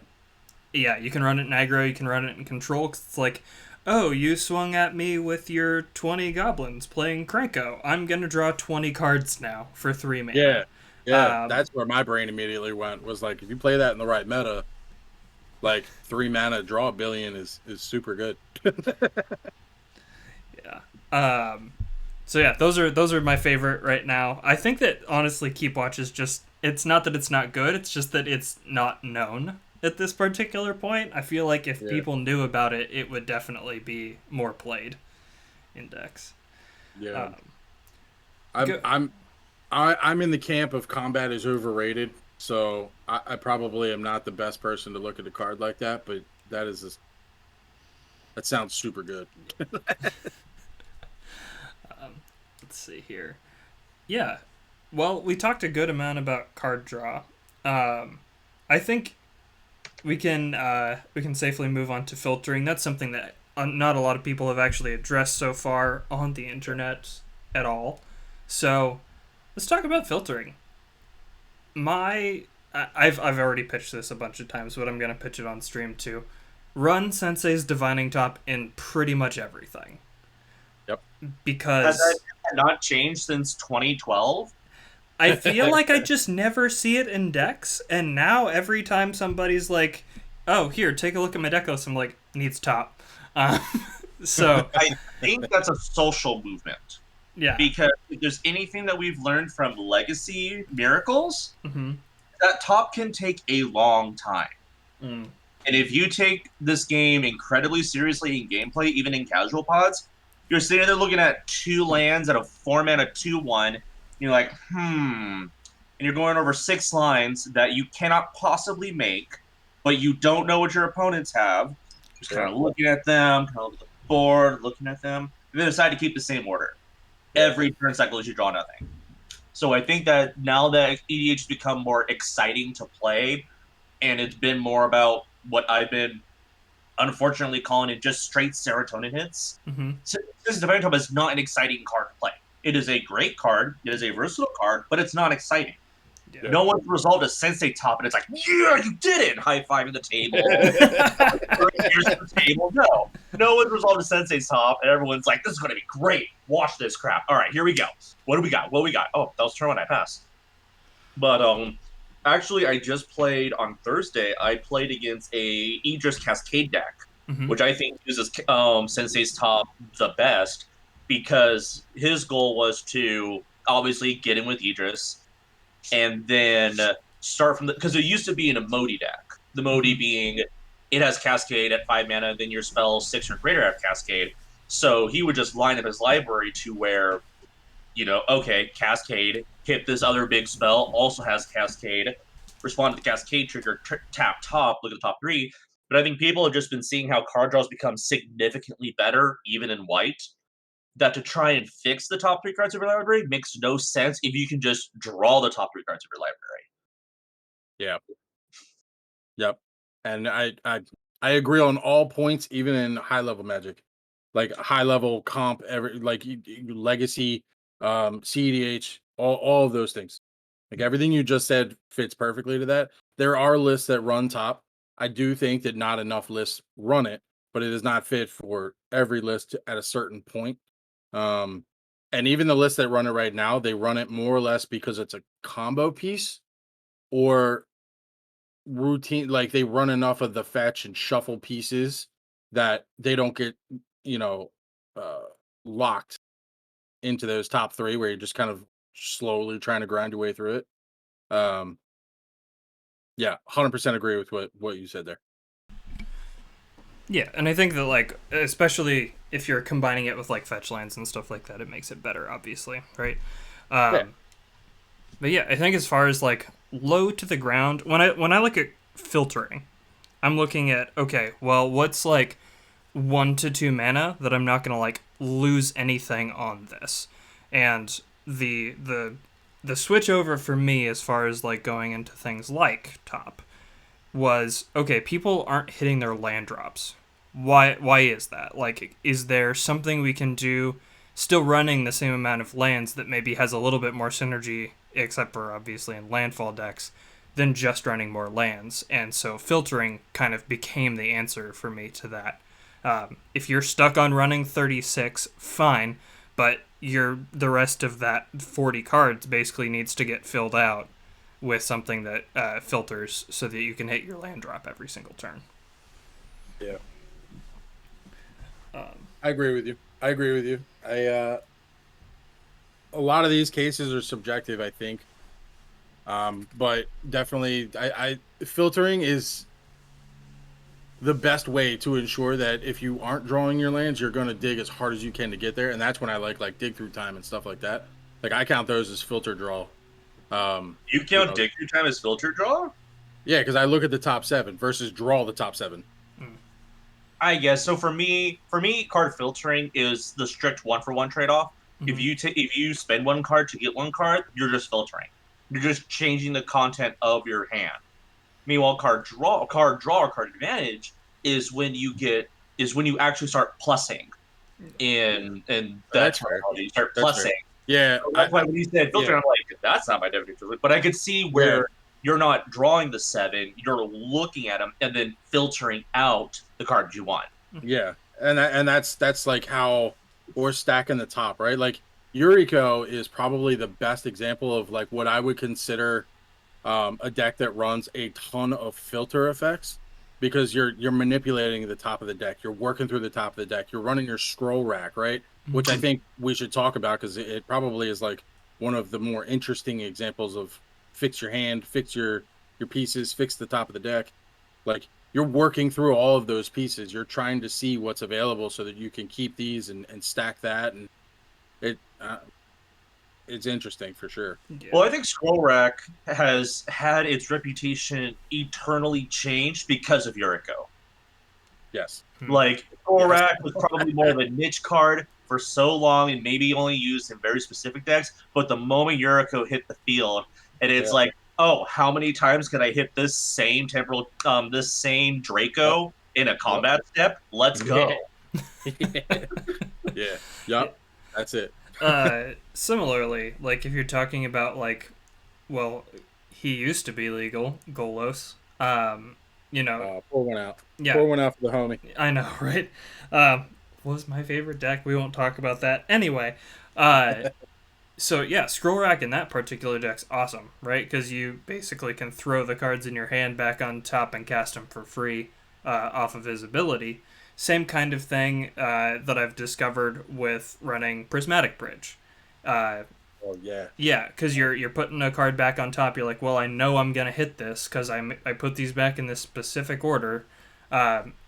you can run it in aggro, you can run it in control, 'cause it's like, oh, you swung at me with your 20 goblins playing Krenko. I'm going to draw 20 cards now for 3 mana. Yeah, that's where my brain immediately went, was like, if you play that in the right meta, like 3 mana draw a billion is super good. Yeah. So yeah, those are my favorite right now. I think that honestly Keep Watch is just, it's not that it's not good, it's just that it's not known at this particular point. I feel like if people knew about it, it would definitely be more played in decks. Yeah. I'm in the camp of combat is overrated, so I probably am not the best person to look at a card like that, but that sounds super good. Let's see here. Yeah. Well, we talked a good amount about card draw. I think we can safely move on to filtering. That's something that not a lot of people have actually addressed so far on the internet at all. So let's talk about filtering. I've already pitched this a bunch of times, but I'm gonna pitch it on stream too. Run Sensei's Divining Top in pretty much everything. Yep. Because has that not changed since 2012? I feel like I just never see it in decks, and now every time somebody's like, oh, here, take a look at my deck list. I'm like, needs top. Um, so, I think that's a social movement. yeah. Because if there's anything that we've learned from Legacy Miracles, Mm-hmm. that top can take a long time. Mm. And if you take this game incredibly seriously in gameplay, even in casual pods, you're sitting there looking at 2 lands at a 4-mana 2/1. And you're like, And you're going over 6 lines that you cannot possibly make, but you don't know what your opponents have. Just kind of looking at them, kind of looking at the board, looking at them, and then decide to keep the same order. Every turn cycle, you draw nothing. So I think that now that EDH has become more exciting to play, and it's been more about what I've been unfortunately calling it just straight serotonin hits. Mm-hmm. This Divine Top is not an exciting card to play. It is a great card, it is a versatile card, but it's not exciting. Yeah. No one's resolved a Sensei Top, and it's like, yeah, you did it! High-fiving the table. Here's the table. No one's resolved a Sensei's Top, and everyone's like, this is going to be great. Watch this crap. All right, here we go. What do we got? Oh, that was turn 1. I passed. But actually, I just played on Thursday. I played against a Idris Cascade deck, Mm-hmm. which I think uses Sensei's Top the best because his goal was to obviously get in with Idris and then start from the, because it used to be an Emoti deck. The Emoti being it has Cascade at 5 mana, then your spells 6 or greater have Cascade. So he would just line up his library to where, okay, Cascade, hit this other big spell, also has Cascade, respond to the Cascade trigger, tap top, look at the top 3. But I think people have just been seeing how card draws become significantly better, even in white, that to try and fix the top 3 cards of your library makes no sense if you can just draw the top 3 cards of your library. Yeah. Yep. And I agree on all points, even in high level Magic, like high level comp, legacy, cEDH, all of those things. Like everything you just said fits perfectly to that. There are lists that run top. I do think that not enough lists run it, but it is not fit for every list at a certain point. And even the lists that run it right now, they run it more or less because it's a combo piece or routine, like they run enough of the fetch and shuffle pieces that they don't get, you know, uh locked into those top 3 where you're just kind of slowly trying to grind your way through it. Um yeah, 100% agree with what you said there. Yeah, and I think that, like, especially if you're combining it with, like, fetch lands and stuff like that, it makes it better, obviously, right? Yeah. But yeah, I think as far as, like, low to the ground, when I look at filtering, I'm looking at, okay, well, what's, like, 1 to 2 mana that I'm not going to, like, lose anything on this? And the switch over for me as far as, like, going into things like top was, okay, people aren't hitting their land drops. Why is that? Like, is there something we can do still running the same amount of lands that maybe has a little bit more synergy, except for obviously in landfall decks, than just running more lands? And so filtering kind of became the answer for me to that. If you're stuck on running 36, fine, but the rest of that 40 cards basically needs to get filled out with something that filters so that you can hit your land drop every single turn. Yeah. I agree with you. A lot of these cases are subjective, I think. But definitely I filtering is the best way to ensure that if you aren't drawing your lands, you're going to dig as hard as you can to get there. And that's when I like dig through time and stuff like that. Like I count those as filter draw. You count dig through time as filter draw? Yeah, because I look at the top 7 versus draw the top 7. I guess so. For me, card filtering is the strict 1-for-1 trade-off. Mm-hmm. If you spend 1 card to get 1 card, you're just filtering. You're just changing the content of your hand. Meanwhile, card draw, or card advantage is when you actually start plussing in that terminology. You start plussing. Fair. Yeah, so that's why when you said filter, I'm like, that's not my definition. But I could see where you're not drawing the 7, you're looking at them and then filtering out the cards you want. Yeah, and that's like how we're stacking the top, right? Like Yuriko is probably the best example of like what I would consider a deck that runs a ton of filter effects. because you're manipulating the top of the deck. You're working through the top of the deck. You're running your scroll rack, right? Which I think we should talk about because it probably is like one of the more interesting examples of fix your hand, fix your pieces, fix the top of the deck. Like you're working through all of those pieces. You're trying to see what's available so that you can keep these and stack that. And it it's interesting for sure. Yeah. Well, I think Scroll Rack has had its reputation eternally changed because of Yuriko. Yes. Like, Scroll Yes. Rack was probably more of a niche card for so long and maybe only used in very specific decks, but the moment Yuriko hit the field, and it's like, oh, how many times can I hit this same this same Draco in a combat step? Let's go. Yeah. Yup. That's it. Similarly, like if you're talking about like, well, he used to be legal, Golos. You know, Pour one out. yeah, Pour one out for the homie. I know, right? Was my favorite deck. We won't talk about that anyway. So yeah, Scroll Rack in that particular deck's awesome, right? Because you basically can throw the cards in your hand back on top and cast them for free off of his ability. Same kind of thing that I've discovered with running Prismatic Bridge. Oh yeah. Yeah, because you're putting a card back on top. You're like, well, I know I'm gonna hit this because I put these back in this specific order.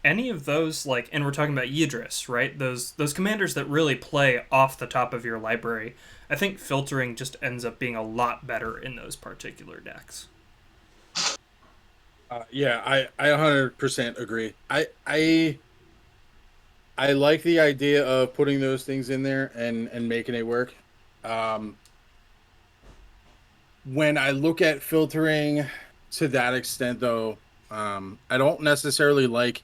Any of those, like, and we're talking about Yidris, right? Those commanders that really play off the top of your library. I think filtering just ends up being a lot better in those particular decks. Yeah, I 100% agree. I like the idea of putting those things in there and making it work. When I look at filtering to that extent, though, I don't necessarily like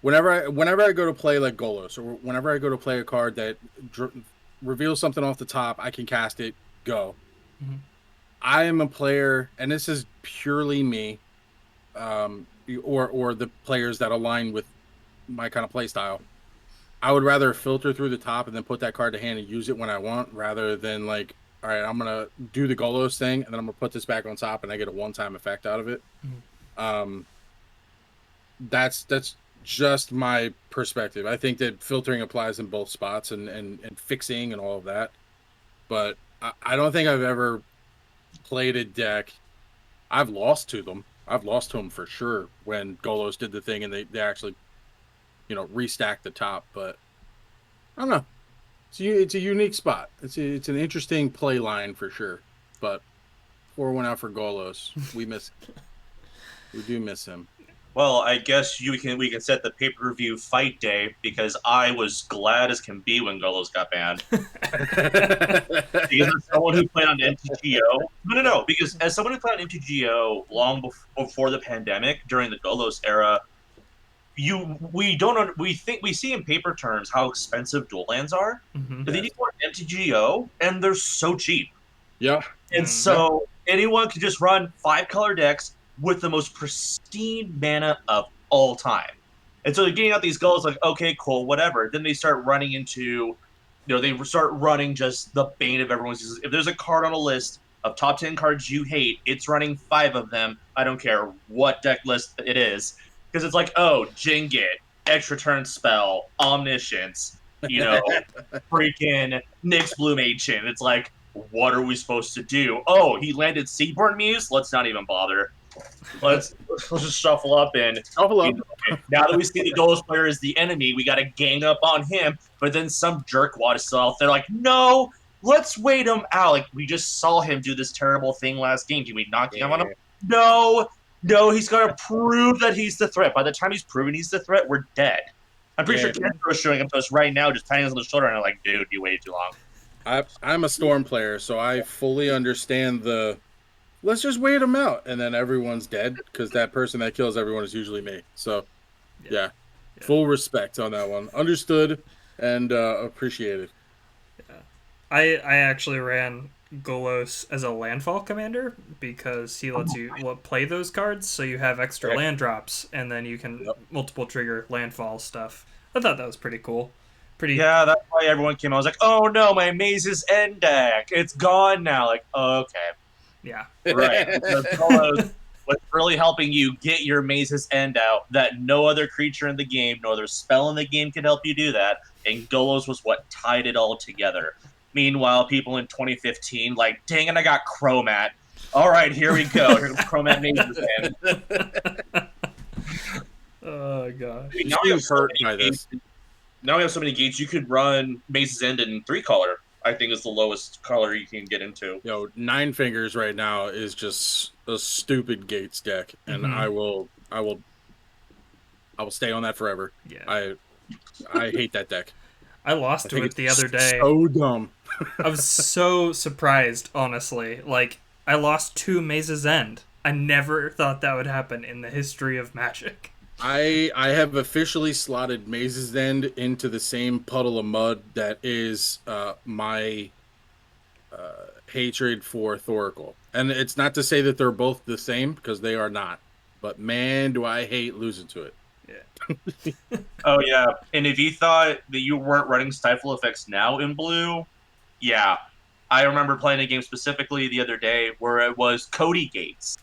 whenever I go to play like Golos, or whenever I go to play a card that reveals something off the top, I can cast it, go. Mm-hmm. I am a player, and this is purely me, or the players that align with my kind of play style. I would rather filter through the top and then put that card to hand and use it when I want, rather than like, all right, I'm gonna do the Golos thing and then I'm gonna put this back on top and I get a one-time effect out of it. Mm-hmm. That's just my perspective. I think that filtering applies in both spots and fixing and all of that. But I don't think I've ever played a deck. I've lost to them. I've lost to them for sure when Golos did the thing and they actually, restacked the top. But I don't know. It's a unique spot. It's an interesting play line for sure. But pour one out for Golos. We do miss him. Well, I guess we can set the pay-per-view fight day because I was glad as can be when Golos got banned. Because as someone who played on MTGO, no, because as someone who played on MTGO long before the pandemic, during the Golos era, we see in paper terms how expensive dual lands are, but then you go on MTGO and they're so cheap. Yeah, and so anyone can just run 5-color decks with the most pristine mana of all time. And so they're getting out these goals like, okay, cool, whatever. Then they start running into, they start running just the bane of everyone's. If there's a card on a list of top 10 cards you hate, it's running 5 of them. I don't care what deck list it is. Because it's like, oh, Jingit, extra turn spell, Omniscience, freaking Nyx Bloom Ancient. It's like, what are we supposed to do? Oh, he landed Seaborn Muse? Let's not even bother. Let's just shuffle up and now that we see the Golos player is the enemy, we got to gang up on him. But then some jerkwad is still out there like, no, let's wait him out. Like, we just saw him do this terrible thing last game. Can we knock him on him? No, he's got to prove that he's the threat. By the time he's proven he's the threat, we're dead. I'm pretty sure Kendra is showing up to us right now, just patting us on the shoulder, and I'm like, dude, you waited too long. I'm a Storm player, so I fully understand let's just wait him out, and then everyone's dead, because that person that kills everyone is usually me. So, yeah. Full respect on that one. Understood and appreciated. Yeah. I actually ran Golos as a landfall commander because he lets you play those cards, so you have extra land drops, and then you can multiple trigger landfall stuff. I thought that was pretty cool. Yeah, that's why everyone came. I was like, oh no, my Maze's end deck, it's gone now. Like, okay, yeah, right. Golos, What's really helping you get your Maze's End out that no other creature in the game, no other spell in the game could help you do that, and Golos was what tied it all together. Meanwhile, people in 2015, like, dang it, I got Chromat. All right, here we go. Here's Chromat Maze's End. Oh gosh. Now we have so many gates. Now we have so many gates. You could run Maze's End in 3-color. I think is the lowest color you can get into. Yo, 9 Fingers right now is just a stupid Gates deck, and I will stay on that forever. Yeah. I hate that deck. I lost to it the other day. So dumb. I was so surprised, honestly. Like, I lost 2 Maze's End. I never thought that would happen in the history of Magic. I have officially slotted Maze's End into the same puddle of mud that is my hatred for Thoracle. And it's not to say that they're both the same, because they are not. But man, do I hate losing to it. Yeah. Oh, yeah. And if you thought that you weren't running Stifle Effects now in blue, yeah. I remember playing a game specifically the other day where it was Cody Gates.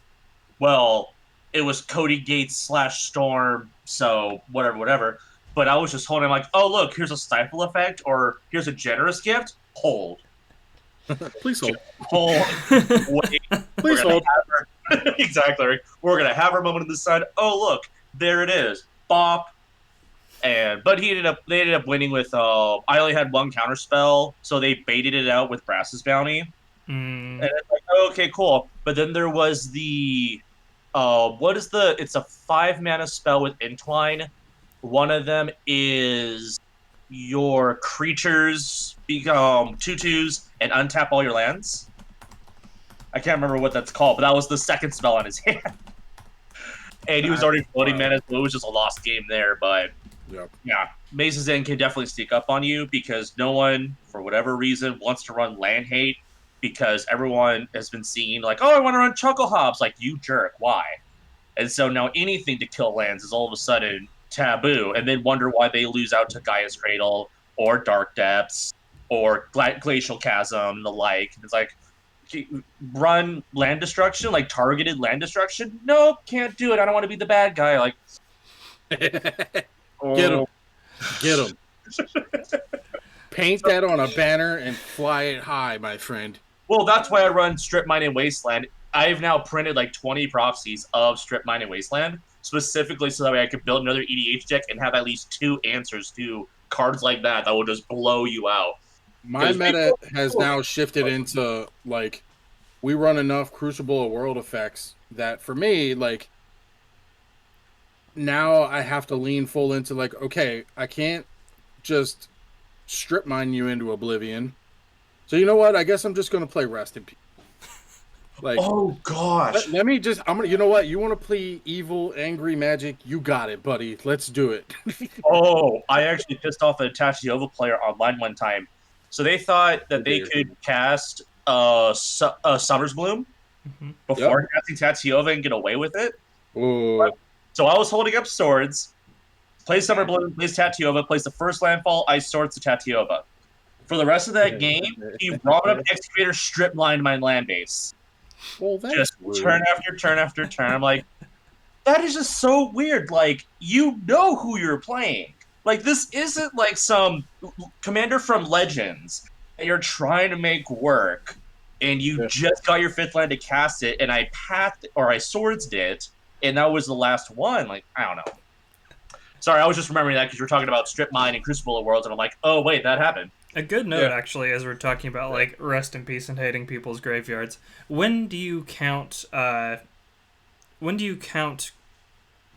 Well, it was Cody Gates / Storm, so whatever. But I was just holding like, oh, look, here's a Stifle Effect, or here's a Generous Gift. Hold. Please hold. Hold. Wait. Please hold. Exactly. We're going to have our moment in the sun. Oh, look, there it is. Bop. But they ended up winning with, I only had 1 counter spell, so they baited it out with Brass's Bounty. And it's like, oh, okay, cool. But then there was the... it's a 5-mana spell with Entwine. One of them is your creatures become 2/2s and untap all your lands. I can't remember what that's called, but that was the second spell on his hand. And he was already floating mana, so it was just a lost game there. But yeah, Maze's End can definitely sneak up on you because no one, for whatever reason, wants to run land hate. Because everyone has been seeing, like, oh, I want to run Chuckle Hops. Like, you jerk, why? And so now anything to kill lands is all of a sudden taboo, and then wonder why they lose out to Gaia's Cradle, or Dark Depths, or Glacial Chasm, and the like. It's like, run land destruction, like targeted land destruction? Nope, can't do it. I don't want to be the bad guy. Like, Get him. Get him. Paint that on a banner and fly it high, my friend. Well, that's why I run Strip Mine and Wasteland. I've now printed like 20 prophecies of Strip Mine and Wasteland, specifically so that way I could build another EDH deck and have at least 2 answers to cards like that will just blow you out. My meta has now shifted into, like, we run enough Crucible of World effects that for me, like, now I have to lean full into, like, okay, I can't just strip mine you into oblivion. So you know what? I guess I'm just going to play Rest in Peace. Like, oh gosh. Let me just, you know what? You want to play evil, angry magic? You got it, buddy. Let's do it. Oh, I actually pissed off an Tachyiova player online one time. So they thought that they could cast Summer's Bloom before casting Tachyiova and get away with it. Ooh. So I was holding up swords, plays Summer Bloom, plays Tachyiova, plays the first landfall, Ice Swords to Tachyiova. For the rest of that game, he brought up Excavator, strip lined my land base. Well, that's just weird. Turn after turn after turn. I'm like, that is just so weird. Like, you know who you're playing. Like, this isn't like some commander from Legends that you're trying to make work, and you just got your 5th land to cast it, and I swordsed it, and that was the last one. Like, I don't know. Sorry, I was just remembering that because you were talking about Strip Mine and Crucible of Worlds, and I'm like, oh, wait, that happened. A good note, actually, as we're talking about, like, rest in peace and hating people's graveyards. When do you count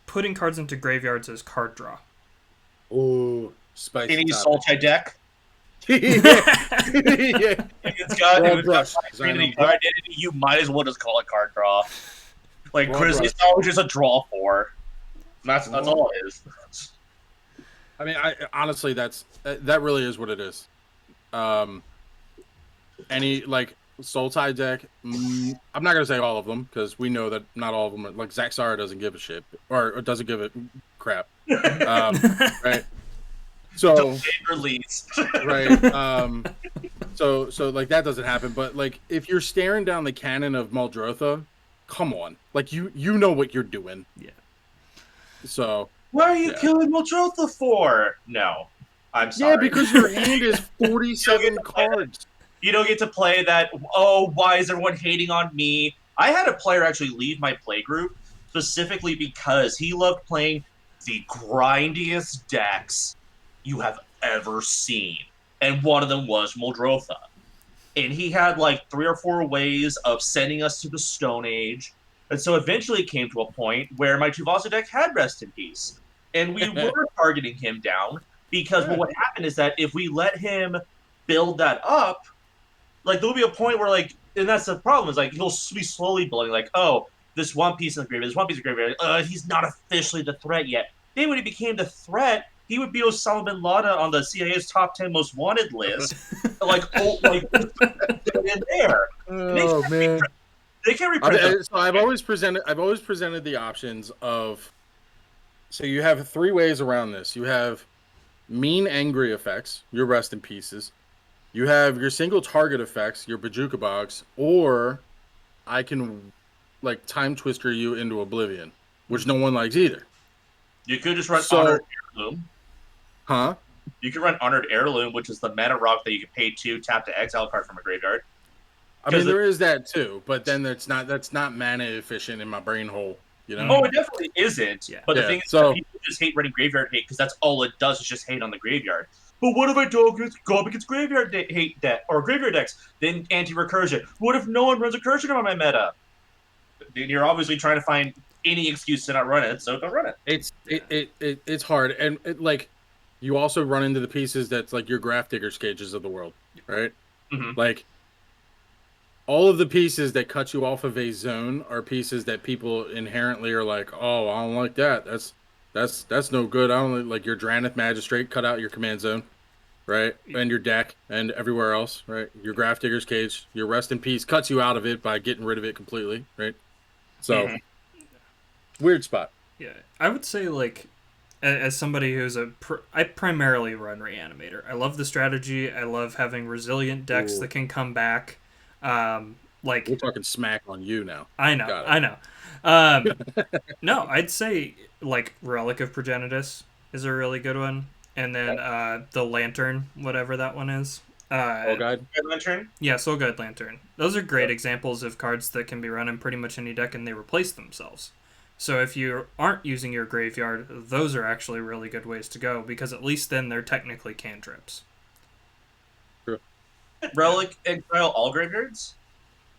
putting cards into graveyards as card draw? Ooh, spicy. Any Sultai deck? Yeah. If it's got Identity, you might as well just call it card draw. Like, Grizzly brush. Star was just a draw 4. That's all it is. I mean, honestly, that really is what it is. Any, like, Sultai deck, I'm not going to say all of them, because we know that not all of them are, like, Zaxara doesn't give a shit, or doesn't give a crap. Right? So, release. Right. So, like, that doesn't happen, but, like, if you're staring down the cannon of Muldrotha, come on, like you know what you're doing. Yeah. So Why are you yeah. killing Muldrotha for? No, I'm sorry. Yeah, because your hand is You 47 don't get to play that. cards. You don't get to play that. Oh, why is everyone hating on me? I had a player actually leave my playgroup specifically because he loved playing the grindiest decks you have ever seen, and one of them was Muldrotha. And he had like 3 or 4 ways of sending us to the Stone Age. And so eventually it came to a point where my Tuvasu deck had Rest in Peace. And we were targeting him down because Yeah. what would happen is that if we let him build that up, like there'll be a point where like, and that's the problem, is like he'll be slowly building, like, oh, this one piece in the graveyard, this one piece of the graveyard, he's not officially the threat yet. Then when he became the threat, he would be Osama bin Laden on the CIA's top 10 most wanted list. Like, oh, like in there. And Oh man. They can't reprint them. So I've always presented the options of. So you have 3 ways around this. You have mean angry effects, your Rest in Pieces. You have your single target effects, your Bajuka Box, or I can like time twister you into oblivion, which no one likes either. You could just run Honored Heirloom. Huh? You could run Honored Heirloom, which is the mana rock that you can pay 2, tap to exile card from a graveyard. I mean, there is that too, but then that's not mana efficient in my brain hole. You know? Oh, it definitely isn't. Yeah. But the thing is, that people just hate running graveyard hate because that's all it does is just hate on the graveyard. But what if I go up against graveyard hate deck or graveyard decks? Then anti-recursion. What if no one runs recursion on my meta? Then you're obviously trying to find any excuse to not run it, so don't run it. It's hard, and like you also run into the pieces that's like your Graph Digger's Cages of the world, right? Mm-hmm. Like all of the pieces that cut you off of a zone are pieces that people inherently are like, oh, I don't like that. That's no good. I don't like your Dranith Magistrate cut out your command zone, right? And your deck and everywhere else, right? Your Graph Digger's Cage, your Rest in Peace cuts you out of it by getting rid of it completely, right? So weird spot. Yeah, I would say like as somebody who's I primarily run Reanimator. I love the strategy. I love having resilient decks that can come back. Like we're talking smack on you now. I know. No, I'd say like Relic of Progenitus is a really good one, and then the Lantern, whatever that one is. Soul Guide Lantern. Yeah, Soul Guide Lantern. Those are great examples of cards that can be run in pretty much any deck, and they replace themselves. So if you aren't using your graveyard, those are actually really good ways to go because at least then they're technically cantrips. Relic exile all graveyards?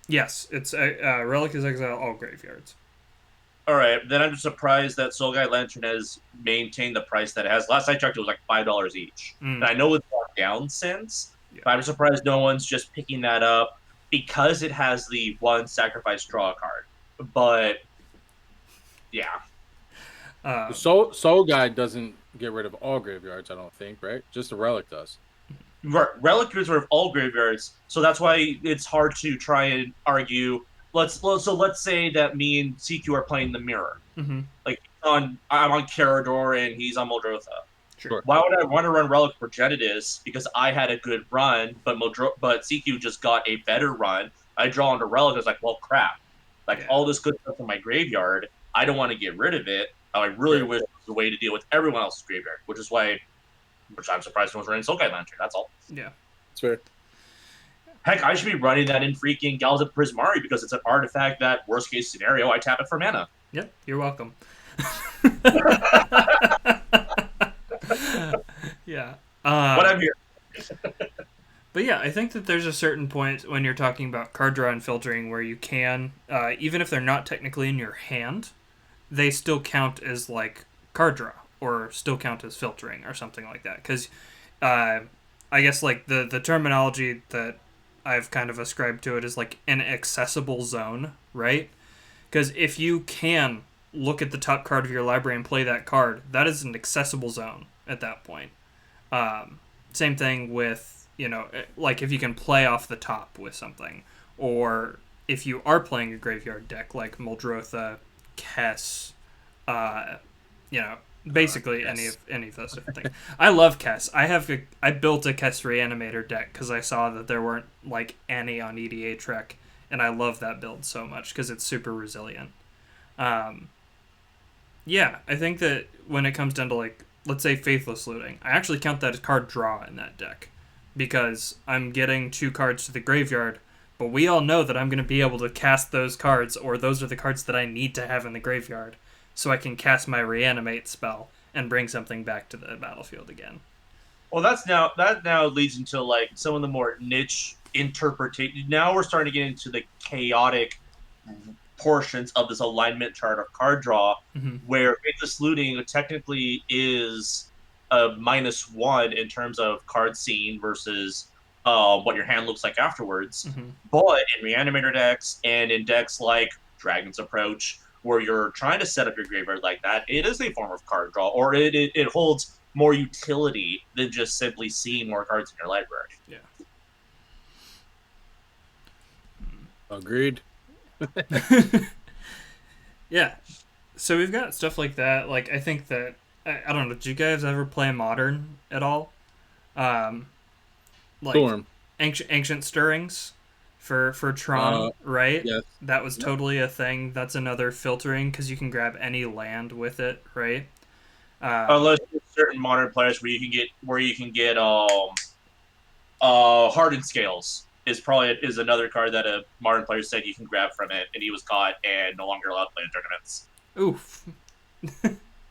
Yes, it's Relic is exile all graveyards. All right, then I'm just surprised that Soul Guide Lantern has maintained the price that it has. Last I checked, it was like $5 each. And I know it's gone down since, but I'm surprised no one's just picking that up because it has the 1 sacrifice draw card. But yeah, Soul Guide doesn't get rid of all graveyards, I don't think, right? Just the Relic does. Relic gets rid of all graveyards, so that's why it's hard to try and argue. Let's say that me and CQ are playing the mirror. Mm-hmm. Like I'm on Carador and he's on Muldrotha. Sure. Why would I want to run Relic Progenitus? Because I had a good run, but CQ just got a better run. I draw into Relic. I was like, well, crap. Like all this good stuff in my graveyard, I don't want to get rid of it. I really wish there was a way to deal with everyone else's graveyard, which I'm surprised no one's running Soul Guide Lantern. That's all. Yeah. That's fair. Heck, I should be running that in freaking Galzip Prismari because it's an artifact that, worst case scenario, I tap it for mana. Yep, you're welcome. Yeah. But I'm here. But yeah, I think that there's a certain point when you're talking about card draw and filtering where you can, even if they're not technically in your hand, they still count as like card draw or still count as filtering or something like that. Because I guess like the terminology that I've kind of ascribed to it is like an accessible zone, right? Because if you can look at the top card of your library and play that card, that is an accessible zone at that point. Same thing with, like if you can play off the top with something, or if you are playing a graveyard deck like Muldrotha, Kess, basically any of those different things. I love Kess. I built a Kess Reanimator deck because I saw that there weren't like any on EDH Rec, and I love that build so much because it's super resilient. Um, yeah, I think that when it comes down to, like, let's say Faithless Looting, I actually count that as card draw in that deck because I'm getting 2 cards to the graveyard, but we all know that I'm going to be able to cast those cards, or those are the cards that I need to have in the graveyard, so I can cast my Reanimate spell and bring something back to the battlefield again. Well, that now leads into like some of the more niche interpretation. Now we're starting to get into the chaotic portions of this alignment chart of card draw, Mm-hmm. where Faithless Looting technically is a -1 in terms of card scene versus what your hand looks like afterwards. Mm-hmm. But in Reanimator decks and in decks like Dragon's Approach, where you're trying to set up your graveyard like that, it is a form of card draw, or it holds more utility than just simply seeing more cards in your library. Yeah. Agreed. Yeah. So we've got stuff like that. Like, I think that, I don't know, did you guys ever play Modern at all? Like Storm. Ancient Stirrings for Tron, right? Yes. That was totally a thing. That's another filtering because you can grab any land with it, right? Unless there's certain modern players where you can get hardened scales is another card that a modern player said you can grab from it, and he was caught and no longer allowed to play in tournaments. Oof.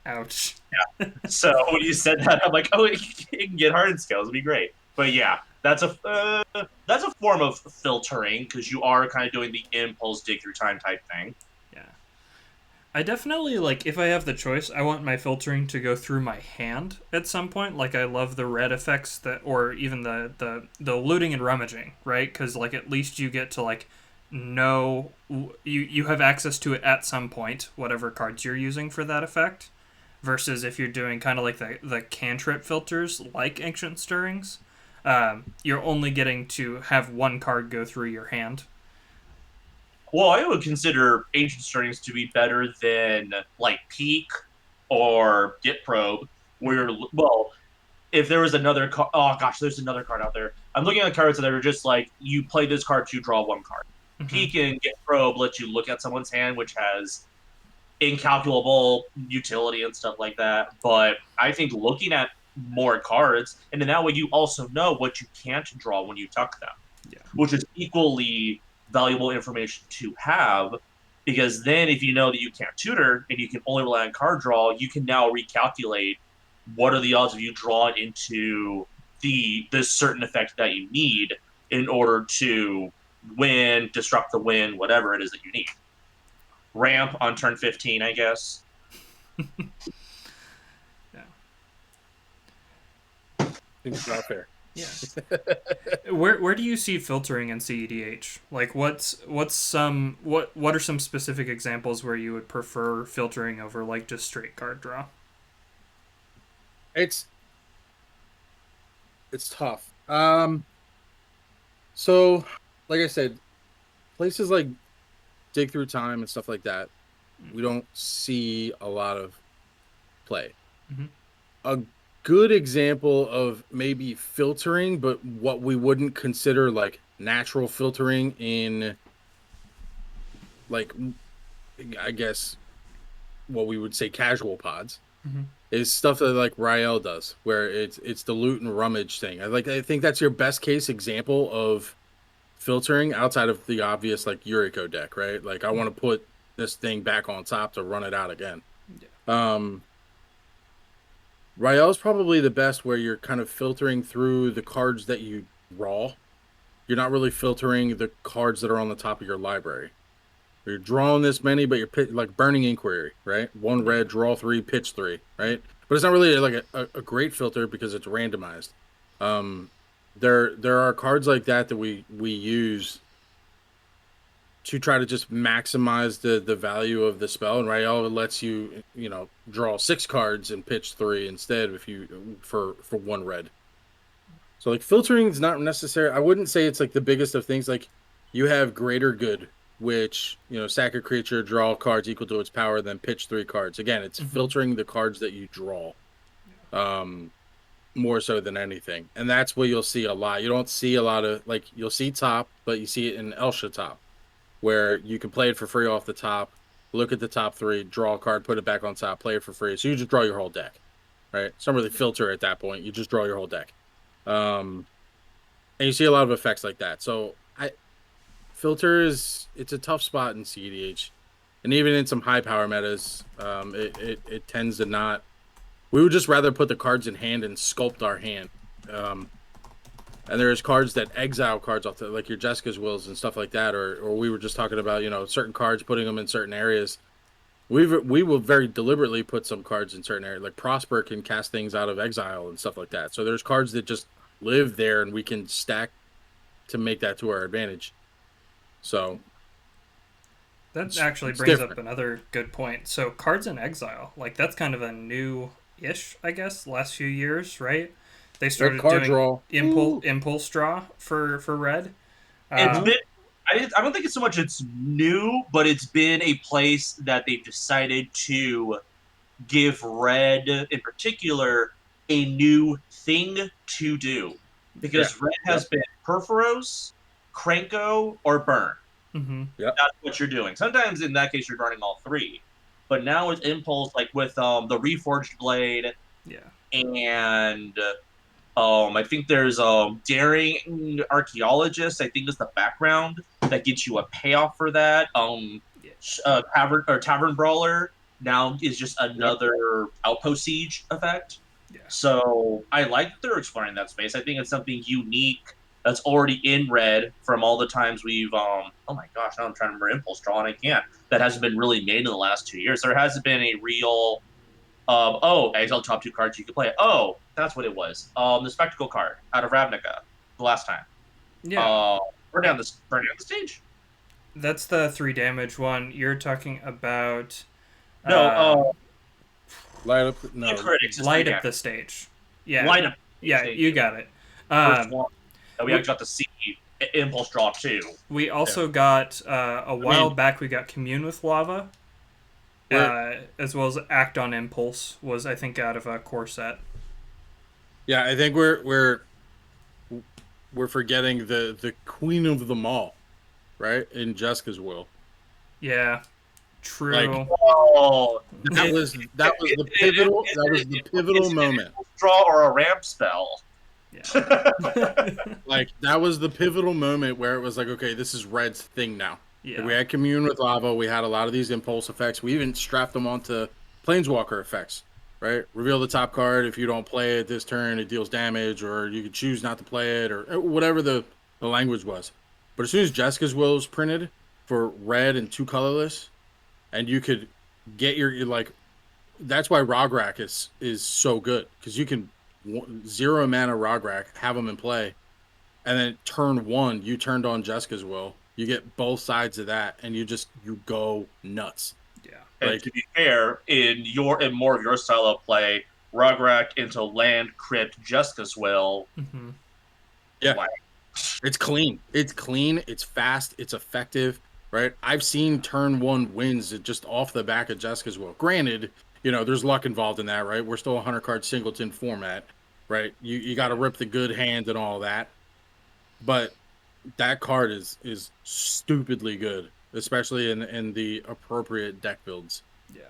Ouch. Yeah. So when you said that, I'm like, oh, you can get hardened scales, it'd be great. But yeah, that's a form of filtering because you are kind of doing the impulse dig through time type thing. Yeah. I definitely, like, if I have the choice, I want my filtering to go through my hand at some point. Like, I love the red effects that, or even the looting and rummaging, right? Because, like, at least you get to, like, know, you have access to it at some point, whatever cards you're using for that effect. Versus if you're doing kind of like the cantrip filters, like Ancient Stirrings, you're only getting to have one card go through your hand. Well, I would consider Ancient Stirrings to be better than like Peak or Get Probe, where if there was another card, oh gosh, there's another card out there. I'm looking at cards that are just like you play this card to draw one card. Mm-hmm. Peak and Get Probe lets you look at someone's hand, which has incalculable utility and stuff like that. But I think looking at more cards, and in that way you also know what you can't draw when you tuck them, which is equally valuable information to have, because then if you know that you can't tutor and you can only rely on card draw, you can now recalculate what are the odds of you drawing into this certain effect that you need in order to win, disrupt the win, whatever it is that you need. Ramp on turn 15, I guess. Yeah. Seems not fair. Yeah. Where do you see filtering in cEDH? Like, what are some specific examples where you would prefer filtering over, like, just straight card draw? It's tough. So, like I said, places like Dig Through Time and stuff like that, we don't see a lot of play. Mm-hmm. A good example of maybe filtering, but what we wouldn't consider like natural filtering in, like, I guess what we would say casual pods, is stuff that like Rael does, where it's the loot and rummage thing. I think that's your best case example of filtering outside of the obvious like Yuriko deck, right? Like, I want to put this thing back on top to run it out again. Yeah. Rael's probably the best, where you're kind of filtering through the cards that you draw. You're not really filtering the cards that are on the top of your library. You're drawing this many, but you're like Burning Inquiry, right? 1 red, draw 3, pitch 3, right? But it's not really like a great filter because it's randomized. There are cards like that we use to try to just maximize the value of the spell, and Rael lets you draw 6 cards and pitch 3 instead if you for 1 red. So like filtering is not necessary. I wouldn't say it's like the biggest of things. Like, you have Greater Good, which sack a creature, draw cards equal to its power, then pitch 3 cards. Again, it's filtering the cards that you draw, more so than anything, and that's what you'll see a lot. You don't see a lot of, like, you'll see top, but you see it in Elsha top. where you can play it for free off the top, look at the top 3, draw a card, put it back on top, play it for free. So you just draw your whole deck, right? It's not really filter at that point. You just draw your whole deck. And you see a lot of effects like that. So filter it's a tough spot in cEDH. And even in some high power metas, it tends to not. We would just rather put the cards in hand and sculpt our hand. And there's cards that exile cards off like your Jessica's Wills and stuff like that, or we were just talking about, certain cards, putting them in certain areas. We will very deliberately put some cards in certain areas. Like Prosper can cast things out of exile and stuff like that. So there's cards that just live there, and we can stack to make that to our advantage. So that actually brings up another good point. So cards in exile, like that's kind of a new-ish, I guess, last few years, right? They started doing impulse draw for red. It's been. I don't think it's so much it's new, but it's been a place that they've decided to give red, in particular, a new thing to do. Because red has been Perforos, Cranko, or Burn. Mm-hmm. That's what you're doing. Sometimes in that case you're burning all 3. But now with Impulse, like with the Reforged Blade, and I think there's Daring Archaeologist, I think is the background that gets you a payoff for that. Tavern Brawler now is just another Outpost Siege effect. Yeah. So I like that they're exploring that space. I think it's something unique that's already in red from all the times we've oh my gosh, now I'm trying to remember Impulse Draw and I can't. That hasn't been really made in the last 2 years. There hasn't been a real exile top 2 cards you could play. Oh, that's what it was. The Spectacle card out of Ravnica the last time. Yeah. Burn down the stage. That's the 3 damage one. You're talking about light up the stage. Yeah. Light up. Yeah, you got it. We actually got to see Impulse Draw too. We also got a while back. We got Commune with Lava, as well as Act on Impulse was, I think, out of a core set. Yeah, I think we're forgetting the queen of them all, right? In Jessica's Will. Yeah, true. That was the pivotal moment. Draw or a ramp spell. Yeah. That was the pivotal moment where it was like, okay, this is Red's thing now. Yeah. Like, we had Commune with Lava. We had a lot of these impulse effects. We even strapped them onto Planeswalker effects, right? Reveal the top card. If you don't play it this turn, it deals damage, or you could choose not to play it, or whatever the language was. But as soon as Jessica's Will was printed for red and 2 colorless, and you could get your that's why Rograk is so good, because you can 0 mana Rograk, have them in play, and then turn 1, you turned on Jessica's Will. You get both sides of that, and you go nuts. Yeah. And to be fair, in more of your style of play, Rograk into land, crypt, Jessica's Will. Mm-hmm. Yeah. It's clean. It's fast. It's effective, right? I've seen turn 1 wins just off the back of Jessica's Will. Granted, there's luck involved in that, right? We're still a 100-card singleton format, right? You got to rip the good hand and all that. But that card is stupidly good, especially in the appropriate deck builds. Yeah.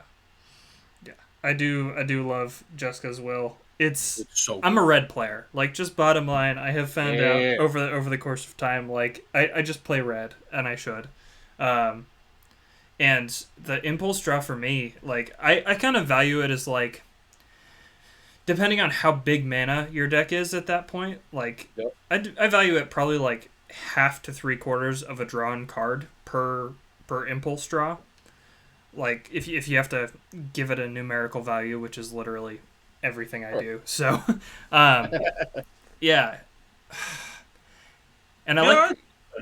I do love Jessica's Will. It's so I'm a red player. Just bottom line, I have found out over the course of time, I just play red, and I should. And the impulse draw for me, I kind of value it as depending on how big mana your deck is at that point, I value it probably half to 3/4 of a drawn card per impulse draw. If you have to give it a numerical value, which is literally everything I do. So, yeah. And I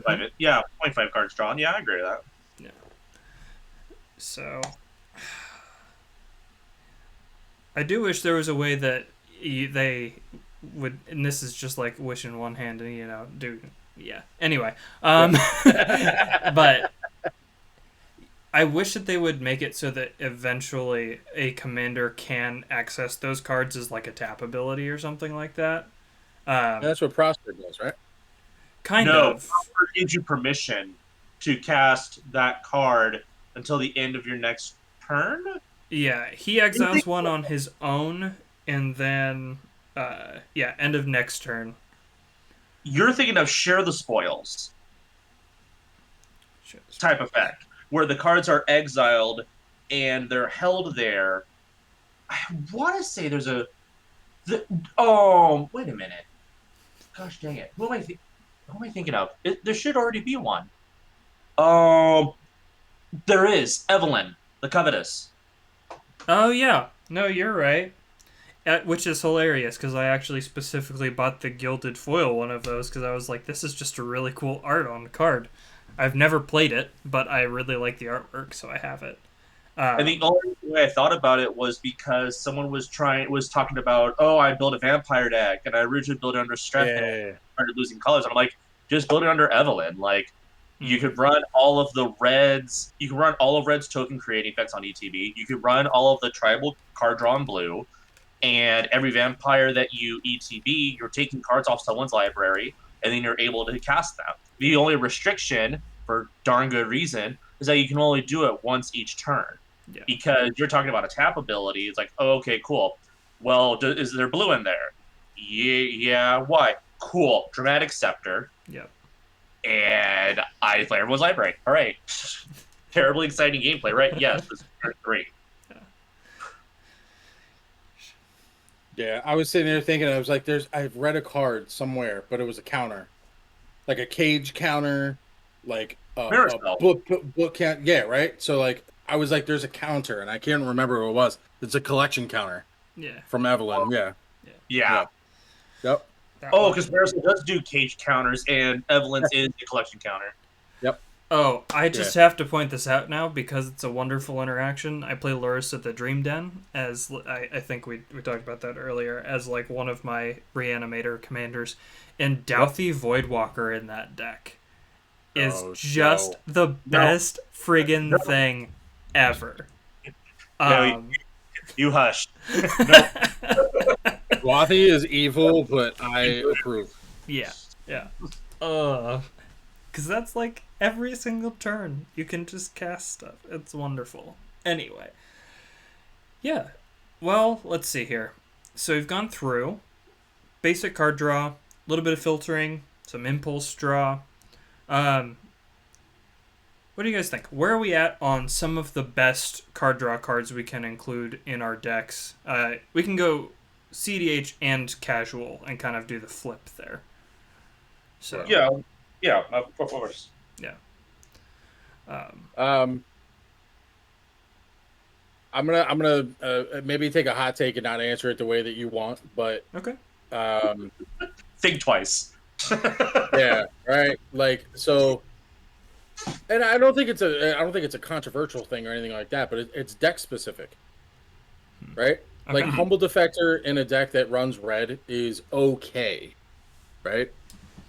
0.5 cards drawn. Yeah, I agree with that. Yeah. So, I do wish there was a way that they would, and this is just wish in one hand and, do, yeah. Anyway, but I wish that they would make it so that eventually a commander can access those cards as a tap ability or something like that. That's what Prosper does, right? Kind of. Prosper gives you permission to cast that card until the end of your next turn. Yeah, he exiles one on his own, and then, end of next turn. You're thinking of Share the Spoils type effect, where the cards are exiled and they're held there. I want to say there's oh, wait a minute. Gosh dang it. Who am I thinking of? There should already be one. Um, there is Evelyn, the Covetous. Oh, yeah. No, you're right. Which is hilarious, because I actually specifically bought the gilded foil one of those, because I was like, this is just a really cool art on the card. I've never played it, but I really like the artwork, so I have it. And the only way I thought about it was because someone was talking about, oh, I built a vampire deck, and I originally built it under Streth, and I started losing colors. And I'm like, just build it under Evelyn. Like, you could run all of the reds. You can run all of red's token creating effects on ETB. You could run all of the tribal card draw in blue, and every vampire that you ETB, you're taking cards off someone's library, and then you're able to cast them. The only restriction, for darn good reason, is that you can only do it once each turn. Yeah. Because you're talking about a tap ability. It's like, oh, okay, cool. Well, is there blue in there? Yeah. Why? Cool. Dramatic Scepter. Yep. And I play everyone's library. All right. Terribly exciting gameplay, right? Yes, this is great. Yeah, I was sitting there thinking, I was like, I've read a card somewhere, but it was a counter. Like a cage counter, like a book count. Yeah, right? So, like, I was like, there's a counter, and I can't remember what it was. It's a collection counter. Yeah. From Evelyn, yeah. Yep. Oh, because Marisol does do cage counters, and Evelyn's is a collection counter. Yep. Oh, I just have to point this out now because it's a wonderful interaction. I play Luris at the Dream Den, as I think we talked about that earlier, as like one of my Reanimator commanders. And Douthie Voidwalker in that deck is just the best friggin' thing ever. You hush. Douthie is evil, but I approve. Yeah. Because that's like every single turn you can just cast stuff. It's wonderful. Anyway. Yeah. Well, let's see here. So we've gone through basic card draw, a little bit of filtering, some impulse draw. What do you guys think? Where are we at on some of the best card draw cards we can include in our decks? We can go cEDH and casual and kind of do the flip there. So yeah, of course. Yeah. I'm gonna maybe take a hot take and not answer it the way that you want, but okay. Think twice. Yeah, right. Like, so, and I don't think it's a controversial thing or anything like that, but it's deck specific, right? Okay. Like, Humble Defector in a deck that runs red is okay, right?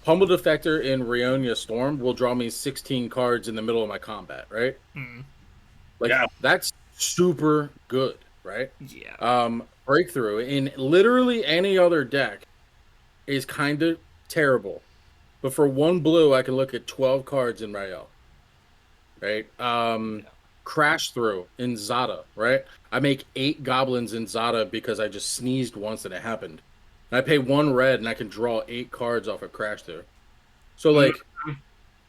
Humble Defector in Rionia Storm will draw me 16 cards in the middle of my combat, right? Like, that's super good, right? Yeah. Breakthrough in literally any other deck is kind of terrible. But for one blue, I can look at 12 cards in Rael, right? Crash Through in Zada, right? I make 8 goblins in Zada because I just sneezed once and it happened. And I pay 1 red and I can draw 8 cards off of Crash Through. So, like,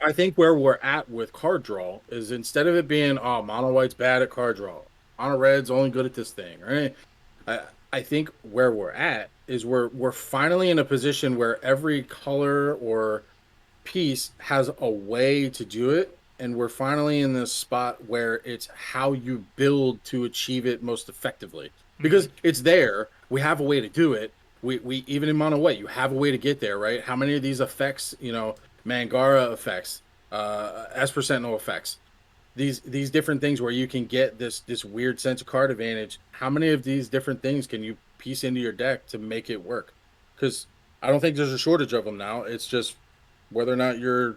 I think where we're at with card draw is instead of it being, oh, mono white's bad at card draw, mono red's only good at this thing, right? I think where we're at is we're finally in a position where every color or piece has a way to do it, and we're finally in this spot where it's how you build to achieve it most effectively. Because it's there, we have a way to do it. We even in mono white, you have a way to get there, right? How many of these effects, Mangara effects, Esper Sentinel effects, these different things where you can get this weird sense of card advantage. How many of these different things can you piece into your deck to make it work? Because I don't think there's a shortage of them now. It's just whether or not you're,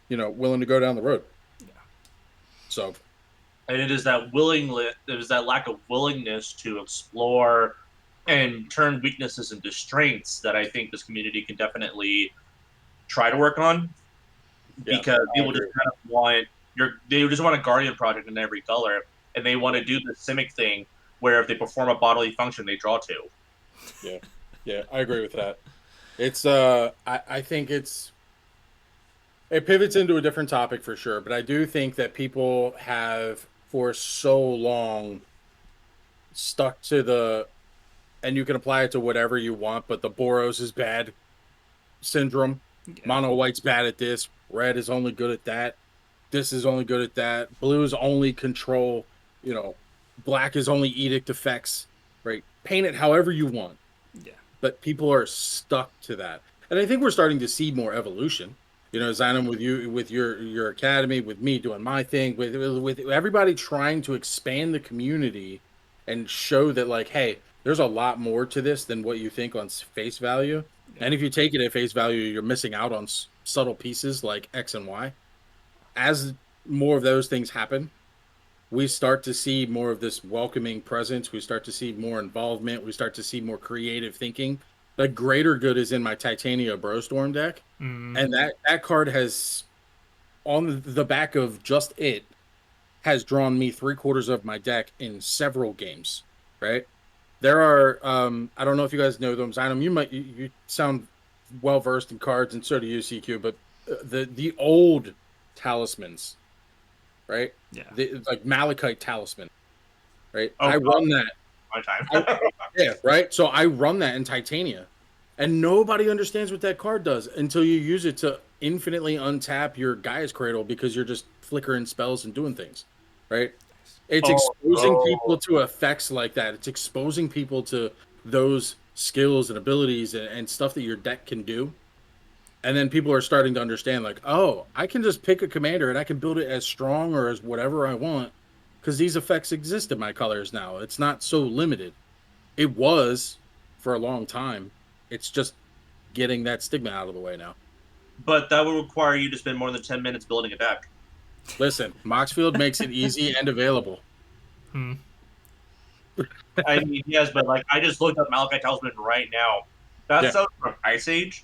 willing to go down the road. Yeah. So, and it is that lack of willingness to explore and turn weaknesses into strengths that I think this community can definitely try to work on. Yeah, because I people agree. just kind of want they just want a guardian project in every color, and they want to do the Simic thing where if they perform a bodily function, they draw two. Yeah, yeah, I agree with that. It's I think it pivots into a different topic for sure, but I do think that people have for so long stuck to and you can apply it to whatever you want, but the Boros is bad syndrome. Yeah. Mono white's bad at this. Red is only good at that. This is only good at that. Blue is only control. You know, black is only edict effects. Right? Paint it however you want. Yeah. But people are stuck to that, and I think we're starting to see more evolution. You know, Zainam, with you, with your academy, with me doing my thing, with everybody trying to expand the community and show that, like, hey, there's a lot more to this than what you think on face value. Yeah. And if you take it at face value, you're missing out on subtle pieces like X and Y. As more of those things happen, we start to see more of this welcoming presence. We start to see more involvement. We start to see more creative thinking. The greater good is in my Titania Brostorm deck. Mm. And that card has, on the back of just it, has drawn me 3/4 of my deck in several games, right? There are, I don't know if you guys know them. Zynum, you sound well versed in cards, and so do you, CQ, but the old talismans, right? Yeah. Like Malachite Talisman, right? Oh, I run that. My time. Yeah, right. So I run that in Titania, and nobody understands what that card does until you use it to infinitely untap your Gaia's Cradle because you're just flickering spells and doing things, right? It's exposing people to effects like that. It's exposing people to those skills and abilities and stuff that your deck can do. And then people are starting to understand, like, oh, I can just pick a commander and I can build it as strong or as whatever I want because these effects exist in my colors now. It's not so limited. It was for a long time. It's just getting that stigma out of the way now. But that would require you to spend more than 10 minutes building a deck. Listen, Moxfield makes it easy and available. Hmm. I mean, yes, but like I just looked up Malachite Talisman right now. That's Yeah. from Ice Age.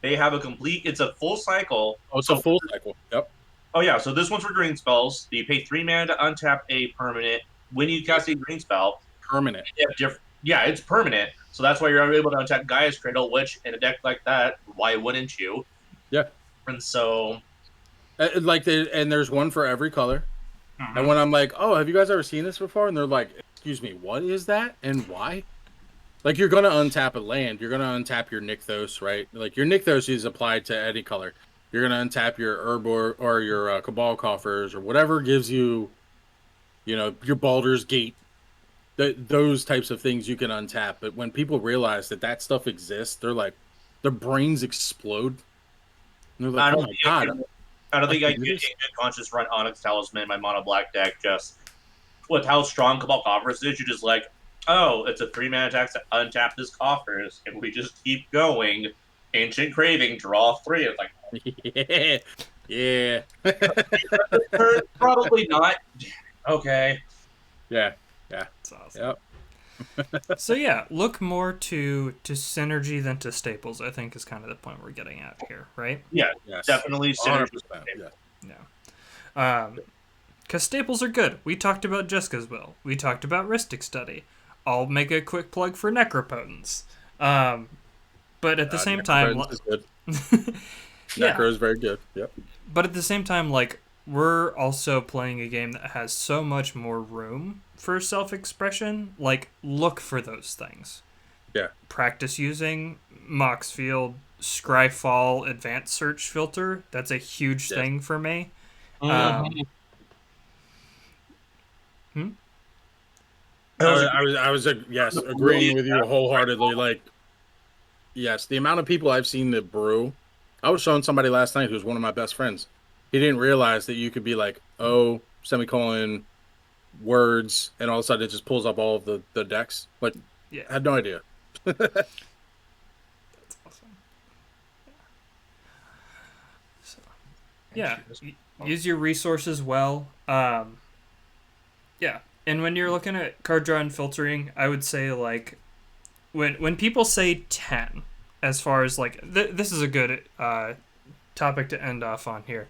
They have it's a full cycle. Oh, it's a full cycle. Yep. Oh yeah, so this one's for green spells. You pay 3 mana to untap a permanent. When you cast a green spell, Permanent. yeah, it's permanent. So that's why you're able to untap Gaia's Cradle, which in a deck like that, why wouldn't you? Yeah. And so, and there's one for every color. And when I'm like, oh, have you guys ever seen this before? And they're like, excuse me, what is that and why? Like, you're going to untap a land. You're going to untap your Nykthos, right? Like, your Nykthos is applied to any color. You're going to untap your Urbor or your Cabal Coffers or whatever gives you, your Baldur's Gate. Those types of things you can untap. But when people realize that stuff exists, they're like, their brains explode. And they're like, oh my God. I don't think I could in good conscience run Onyx Talisman in my mono black deck just with how strong Cabal Coffers is. You're just like, oh, it's a 3 mana attack to untap this Coffers, and we just keep going. Ancient Craving, draw 3. It's like, yeah. Probably not. Okay. Yeah. That's awesome. Yep. So yeah, look more to synergy than to staples, I think is kind of the point we're getting at here, right? Yeah, yes. Definitely synergy. Yeah. Because staples are good. We talked about Jessica's Will. We talked about Rhystic Study. I'll make a quick plug for Necropotence. But at the same time... is good. Necro is very good. Yep. But at the same time, like, we're also playing a game that has so much more room for self-expression. Like, look for those things. Yeah. Practice using Moxfield, Scryfall, Advanced Search Filter. That's a huge thing for me. I was agreeing with you wholeheartedly. Like, yes, the amount of people I've seen that brew. I was showing somebody last night who's one of my best friends. He didn't realize that you could be like, oh, semicolon, words, and all of a sudden it just pulls up all of the decks. Like, yeah. I had no idea. That's awesome. So, yeah, use your resources well. Yeah, and when you're looking at card draw and filtering, I would say, like, when people say 10, as far as, like, this is a good topic to end off on here.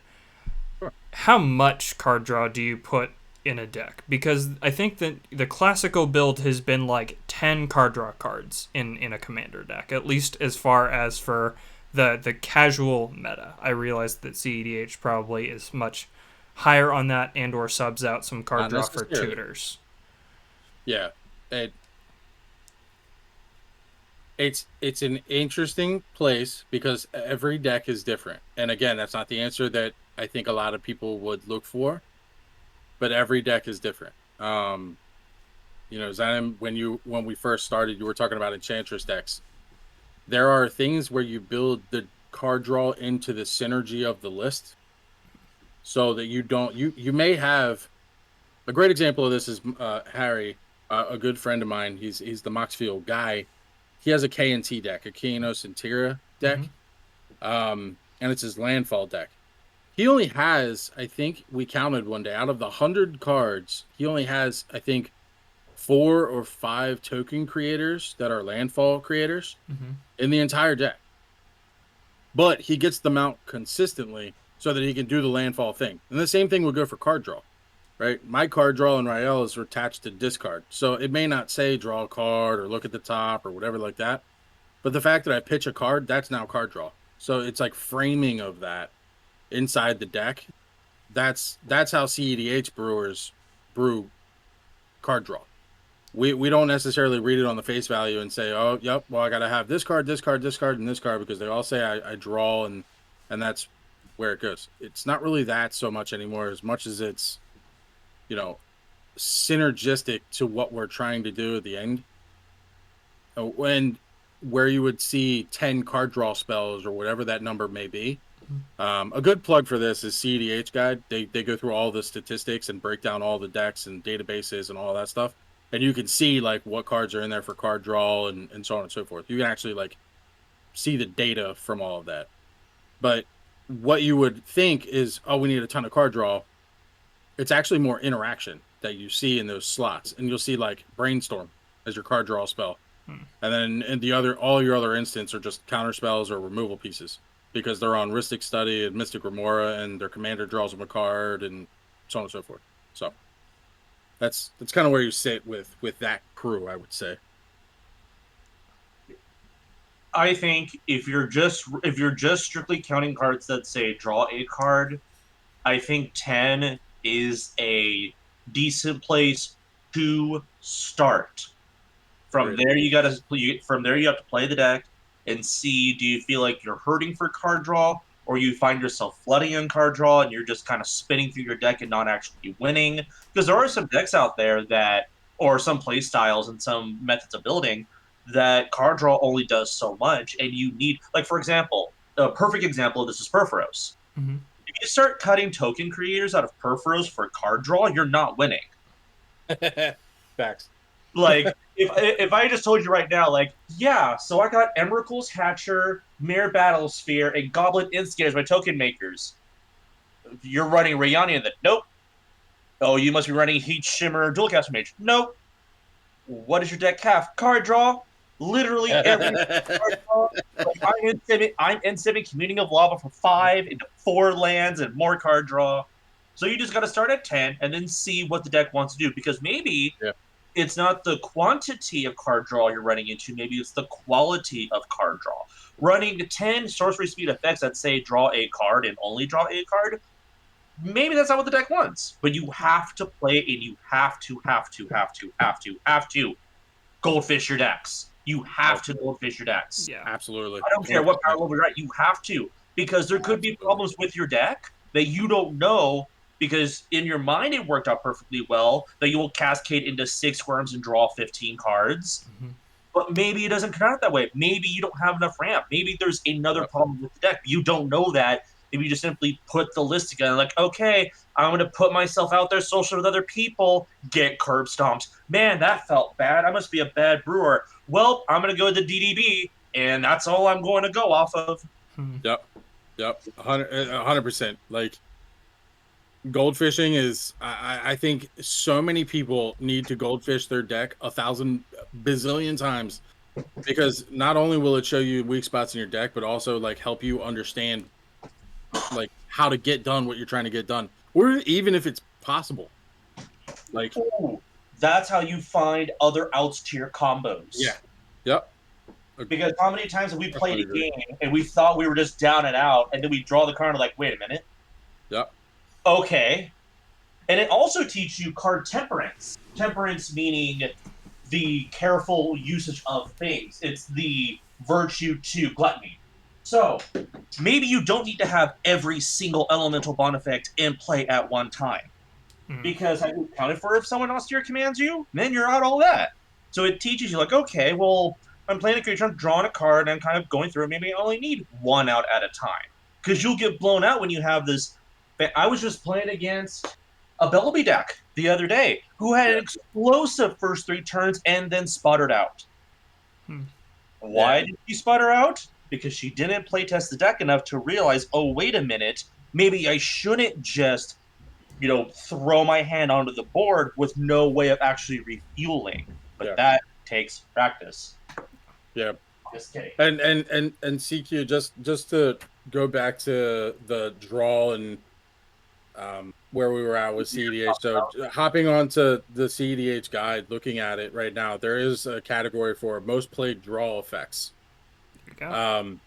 how much card draw do you put in a deck? Because I think that the classical build has been like 10 card draw cards in a commander deck, at least as far as for the casual meta. I realize that cEDH probably is much higher on that and or subs out some card Not draw for necessarily. tutors. Yeah. It's an interesting place because every deck is different. And again, that's not the answer that I think a lot of people would look for, but every deck is different. Zanem, when we first started, you were talking about Enchantress decks. There are things where you build the card draw into the synergy of the list so that you may have a great example of this is Harry, a good friend of mine. He's the Moxfield guy. He has a K&T deck, a Kainos and Tira deck, and it's his landfall deck. He only has, I think we counted one day, out of the 100 cards, he only has, I think, 4 or 5 token creators that are landfall creators in the entire deck. But he gets them out consistently so that he can do the landfall thing. And the same thing would go for card draw, right? My card draw in Rael is attached to discard. So it may not say draw a card or look at the top or whatever like that. But the fact that I pitch a card, that's now card draw. So it's like framing of that inside the deck. That's how cEDH brewers brew card draw. We don't necessarily read it on the face value and say, oh, yep, well, I got to have this card, this card, this card, and this card because they all say I draw and that's where it goes. It's not really that so much anymore as much as it's, synergistic to what we're trying to do at the end. Where you would see 10 card draw spells or whatever that number may be. A good plug for this is cEDH Guide. They go through all the statistics and break down all the decks and databases and all that stuff. And you can see like what cards are in there for card draw and so on and so forth. You can actually like see the data from all of that. But what you would think is, oh, we need a ton of card draw. It's actually more interaction that you see in those slots. And you'll see like Brainstorm as your card draw spell. And then all your other instants are just counter spells or removal pieces because they're on Rhystic Study and Mystic Remora and their commander draws them a card and so on and so forth. So that's kind of where you sit with that crew, I would say. I think if you're just strictly counting cards that say draw a card, I think 10 is a decent place to start. From there, you have to play the deck and see, do you feel like you're hurting for card draw, or you find yourself flooding in card draw and you're just kind of spinning through your deck and not actually winning? Because there are some decks out there or some play styles and some methods of building that card draw only does so much, and you need, like, for example, a perfect example of this is Perforos. If you start cutting token creators out of Perforos for card draw, you're not winning. Facts. Like, if I just told you right now, like, yeah, so I got Emrakul's Hatcher, Mirror Battlesphere, and Goblin Instigator as my token makers. You're running Rayani, then nope. Oh, you must be running Heat Shimmer Dualcaster Mage. Nope. What does your deck have? Card draw. Literally every card draw. Like, I'm instemming Communing of Lava for 5 into 4 lands and more card draw. So you just got to start at 10 and then see what the deck wants to do, because maybe it's not the quantity of card draw you're running into. Maybe it's the quality of card draw. Running 10 sorcery speed effects that say draw a card and only draw a card, maybe that's not what the deck wants. But you have to play, and you have to goldfish your decks. You have to goldfish your decks. Yeah, absolutely. I don't care what power level you're at. You have to, because there could be problems with your deck that you don't know, because in your mind it worked out perfectly well, that you will cascade into 6 worms and draw 15 cards. But maybe it doesn't come out that way. Maybe you don't have enough ramp. Maybe there's another problem with the deck. You don't know that. Maybe you just simply put the list together, like, okay, I'm going to put myself out there social with other people, get curb stomped. Man, that felt bad. I must be a bad brewer. Well, I'm going to go to DDB, and that's all I'm going to go off of. Yep. 100%. Like, goldfishing is, I think so many people need to goldfish their deck 1,000 bazillion times, because not only will it show you weak spots in your deck, but also like help you understand like how to get done what you're trying to get done. or even if it's possible. Like, Ooh, that's how you find other outs to your combos. yeah, yep. Because how many times have we played Definitely a agree. game and we thought we were just down and out, and then we draw the card and we're like, wait a minute, Yep. okay. And it also teaches you card temperance. Temperance meaning the careful usage of things. It's the virtue to gluttony. So maybe you don't need to have every single elemental bond effect in play at one time. Mm. Because have you accounted for if someone austere commands you? Then you're out all that. So it teaches you, like, okay, well, I'm playing a creature, I'm drawing a card, and I'm kind of going through it. Maybe I only need one out at a time. Because you'll get blown out when you have this. I was just playing against a Bellamy deck the other day who had an explosive first 3 turns and then sputtered out. Hmm. Why did she sputter out? Because she didn't playtest the deck enough to realize, oh, wait a minute, maybe I shouldn't just throw my hand onto the board with no way of actually refueling. But Yeah. that takes practice. Yeah. Just kidding. And CQ, just to go back to the draw and where we were at with cEDH. So hopping onto the cEDH guide, looking at it right now, there is a category for most played draw effects. There you go.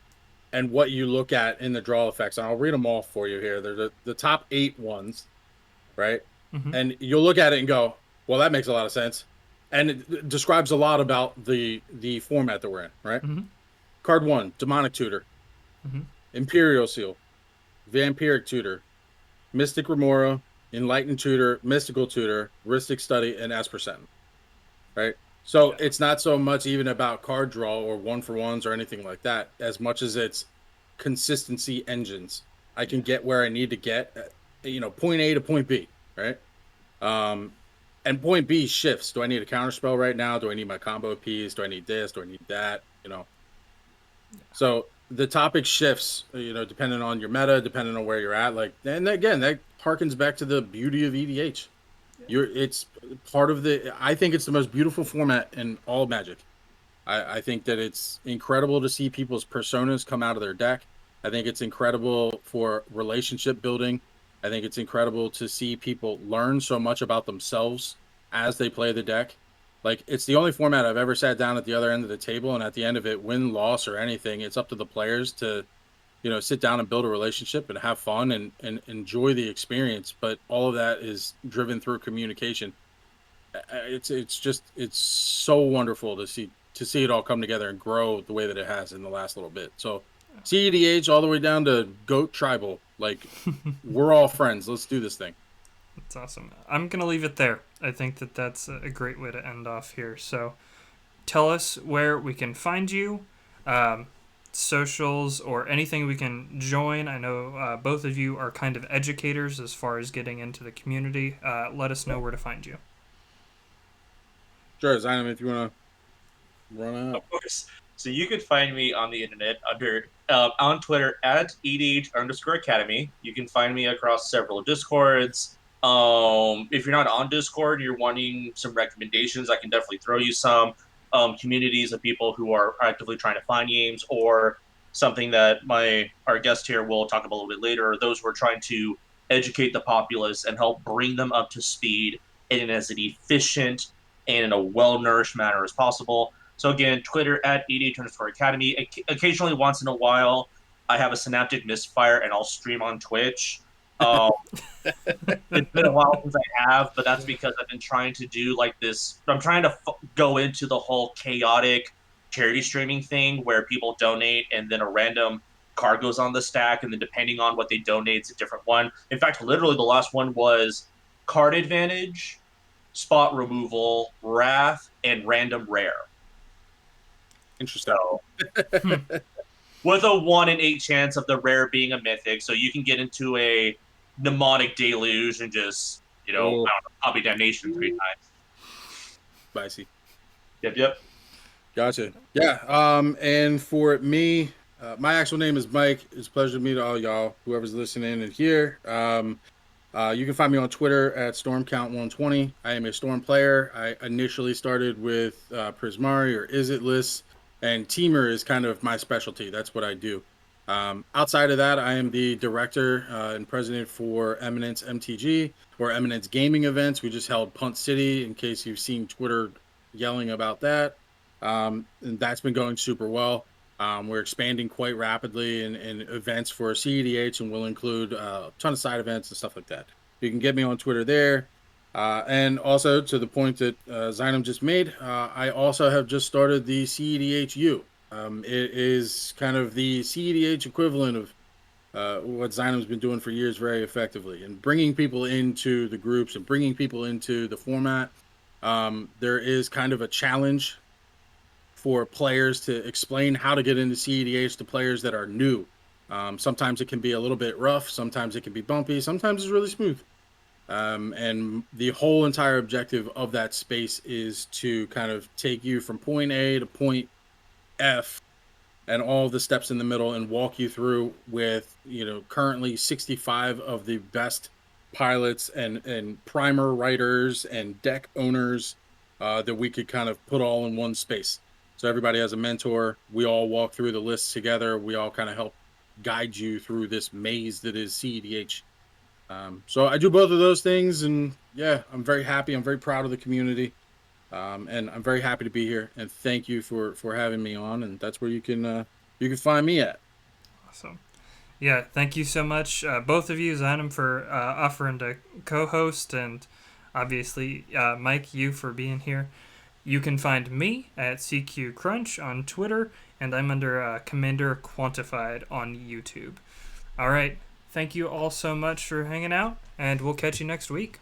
And what you look at in the draw effects, and I'll read them all for you here. They're the top 8 ones, right? Mm-hmm. And you'll look at it and go, well, that makes a lot of sense. And it describes a lot about the format that we're in, right? Mm-hmm. Card 1, Demonic Tutor. Mm-hmm. Imperial Seal. Vampiric Tutor. Mystic Remora. Enlightened Tutor. Mystical Tutor. Rhystic Study. And Esper Sentinel. Right? So it's not so much even about card draw or 1-for-1s or anything like that, as much as it's consistency engines. I can get where I need to get, point A to point B, right? And point B shifts. Do I need a counterspell right now? Do I need my combo piece? Do I need this? Do I need that? So the topic shifts, depending on your meta, depending on where you're at. Like, and again, that harkens back to the beauty of EDH. It's part of I think it's the most beautiful format in all Magic. I think that it's incredible to see people's personas come out of their deck. I think it's incredible for relationship building. I think it's incredible to see people learn so much about themselves as they play the deck. Like, it's the only format I've ever sat down at the other end of the table, and at the end of it, win, loss, or anything, it's up to the players to, sit down and build a relationship and have fun and enjoy the experience. But all of that is driven through communication. It's so wonderful to see it all come together and grow the way that it has in the last little bit. So cEDH all the way down to Goat Tribal, like, we're all friends. Let's do this thing. That's awesome. I'm going to leave it there. I think that's a great way to end off here. So tell us where we can find you, socials, or anything we can join. I know both of you are kind of educators as far as getting into the community. Let us know where to find you. Sure, Zainam, if you want to run out. Of course. So you could find me on the internet on Twitter at @EDH_Academy. You can find me across several Discords. If you're not on Discord and you're wanting some recommendations, I can definitely throw you some communities of people who are actively trying to find games, or something that our guest here will talk about a little bit later, those who are trying to educate the populace and help bring them up to speed in as an efficient and in a well-nourished manner as possible. So again, Twitter at @EDH_Academy. Occasionally, once in a while, I have a synaptic misfire and I'll stream on Twitch. It's been a while since I have, but that's because I've been trying to do like this. I'm trying to go into the whole chaotic charity streaming thing where people donate and then a random card goes on the stack, and then depending on what they donate, it's a different one. In fact, literally the last one was card advantage, spot removal, wrath, and random rare. Interesting. So, with a 1 in 8 chance of the rare being a mythic, so you can get into a mnemonic deluge and just, copy damnation 3 times. Spicy. Yep. Gotcha. Yeah. And for me, my actual name is Mike. It's a pleasure to meet all y'all, whoever's listening and here. You can find me on Twitter at StormCount120. I am a Storm player. I initially started with Prismari or Izitless, and Teamer is kind of my specialty. That's what I do. Outside of that, I am the director and president for Eminence MTG, or Eminence Gaming Events. We just held Punt City, in case you've seen Twitter yelling about that. And that's been going super well. We're expanding quite rapidly in events for cEDH, and we'll include a ton of side events and stuff like that. You can get me on Twitter there. And also, to the point that Zynum just made, I also have just started the cEDHU. It is kind of the cEDH equivalent of what Zynum's been doing for years very effectively, and bringing people into the groups and bringing people into the format. There is kind of a challenge for players to explain how to get into cEDH to players that are new. Sometimes it can be a little bit rough, sometimes it can be bumpy, sometimes it's really smooth. And the whole entire objective of that space is to kind of take you from point A to point F and all the steps in the middle and walk you through with, currently 65 of the best pilots and primer writers and deck owners that we could kind of put all in one space. So everybody has a mentor. We all walk through the lists together. We all kind of help guide you through this maze that is cEDH. So I do both of those things, and yeah, I'm very happy. I'm very proud of the community. And I'm very happy to be here, and thank you for having me on. And that's where you can find me at. Awesome. Yeah, thank you so much, both of you, Zynum, for offering to co-host, and obviously Mike, you for being here. You can find me at CQ Crunch on Twitter, and I'm under Commander Quantified on YouTube. All right, thank you all so much for hanging out, and we'll catch you next week.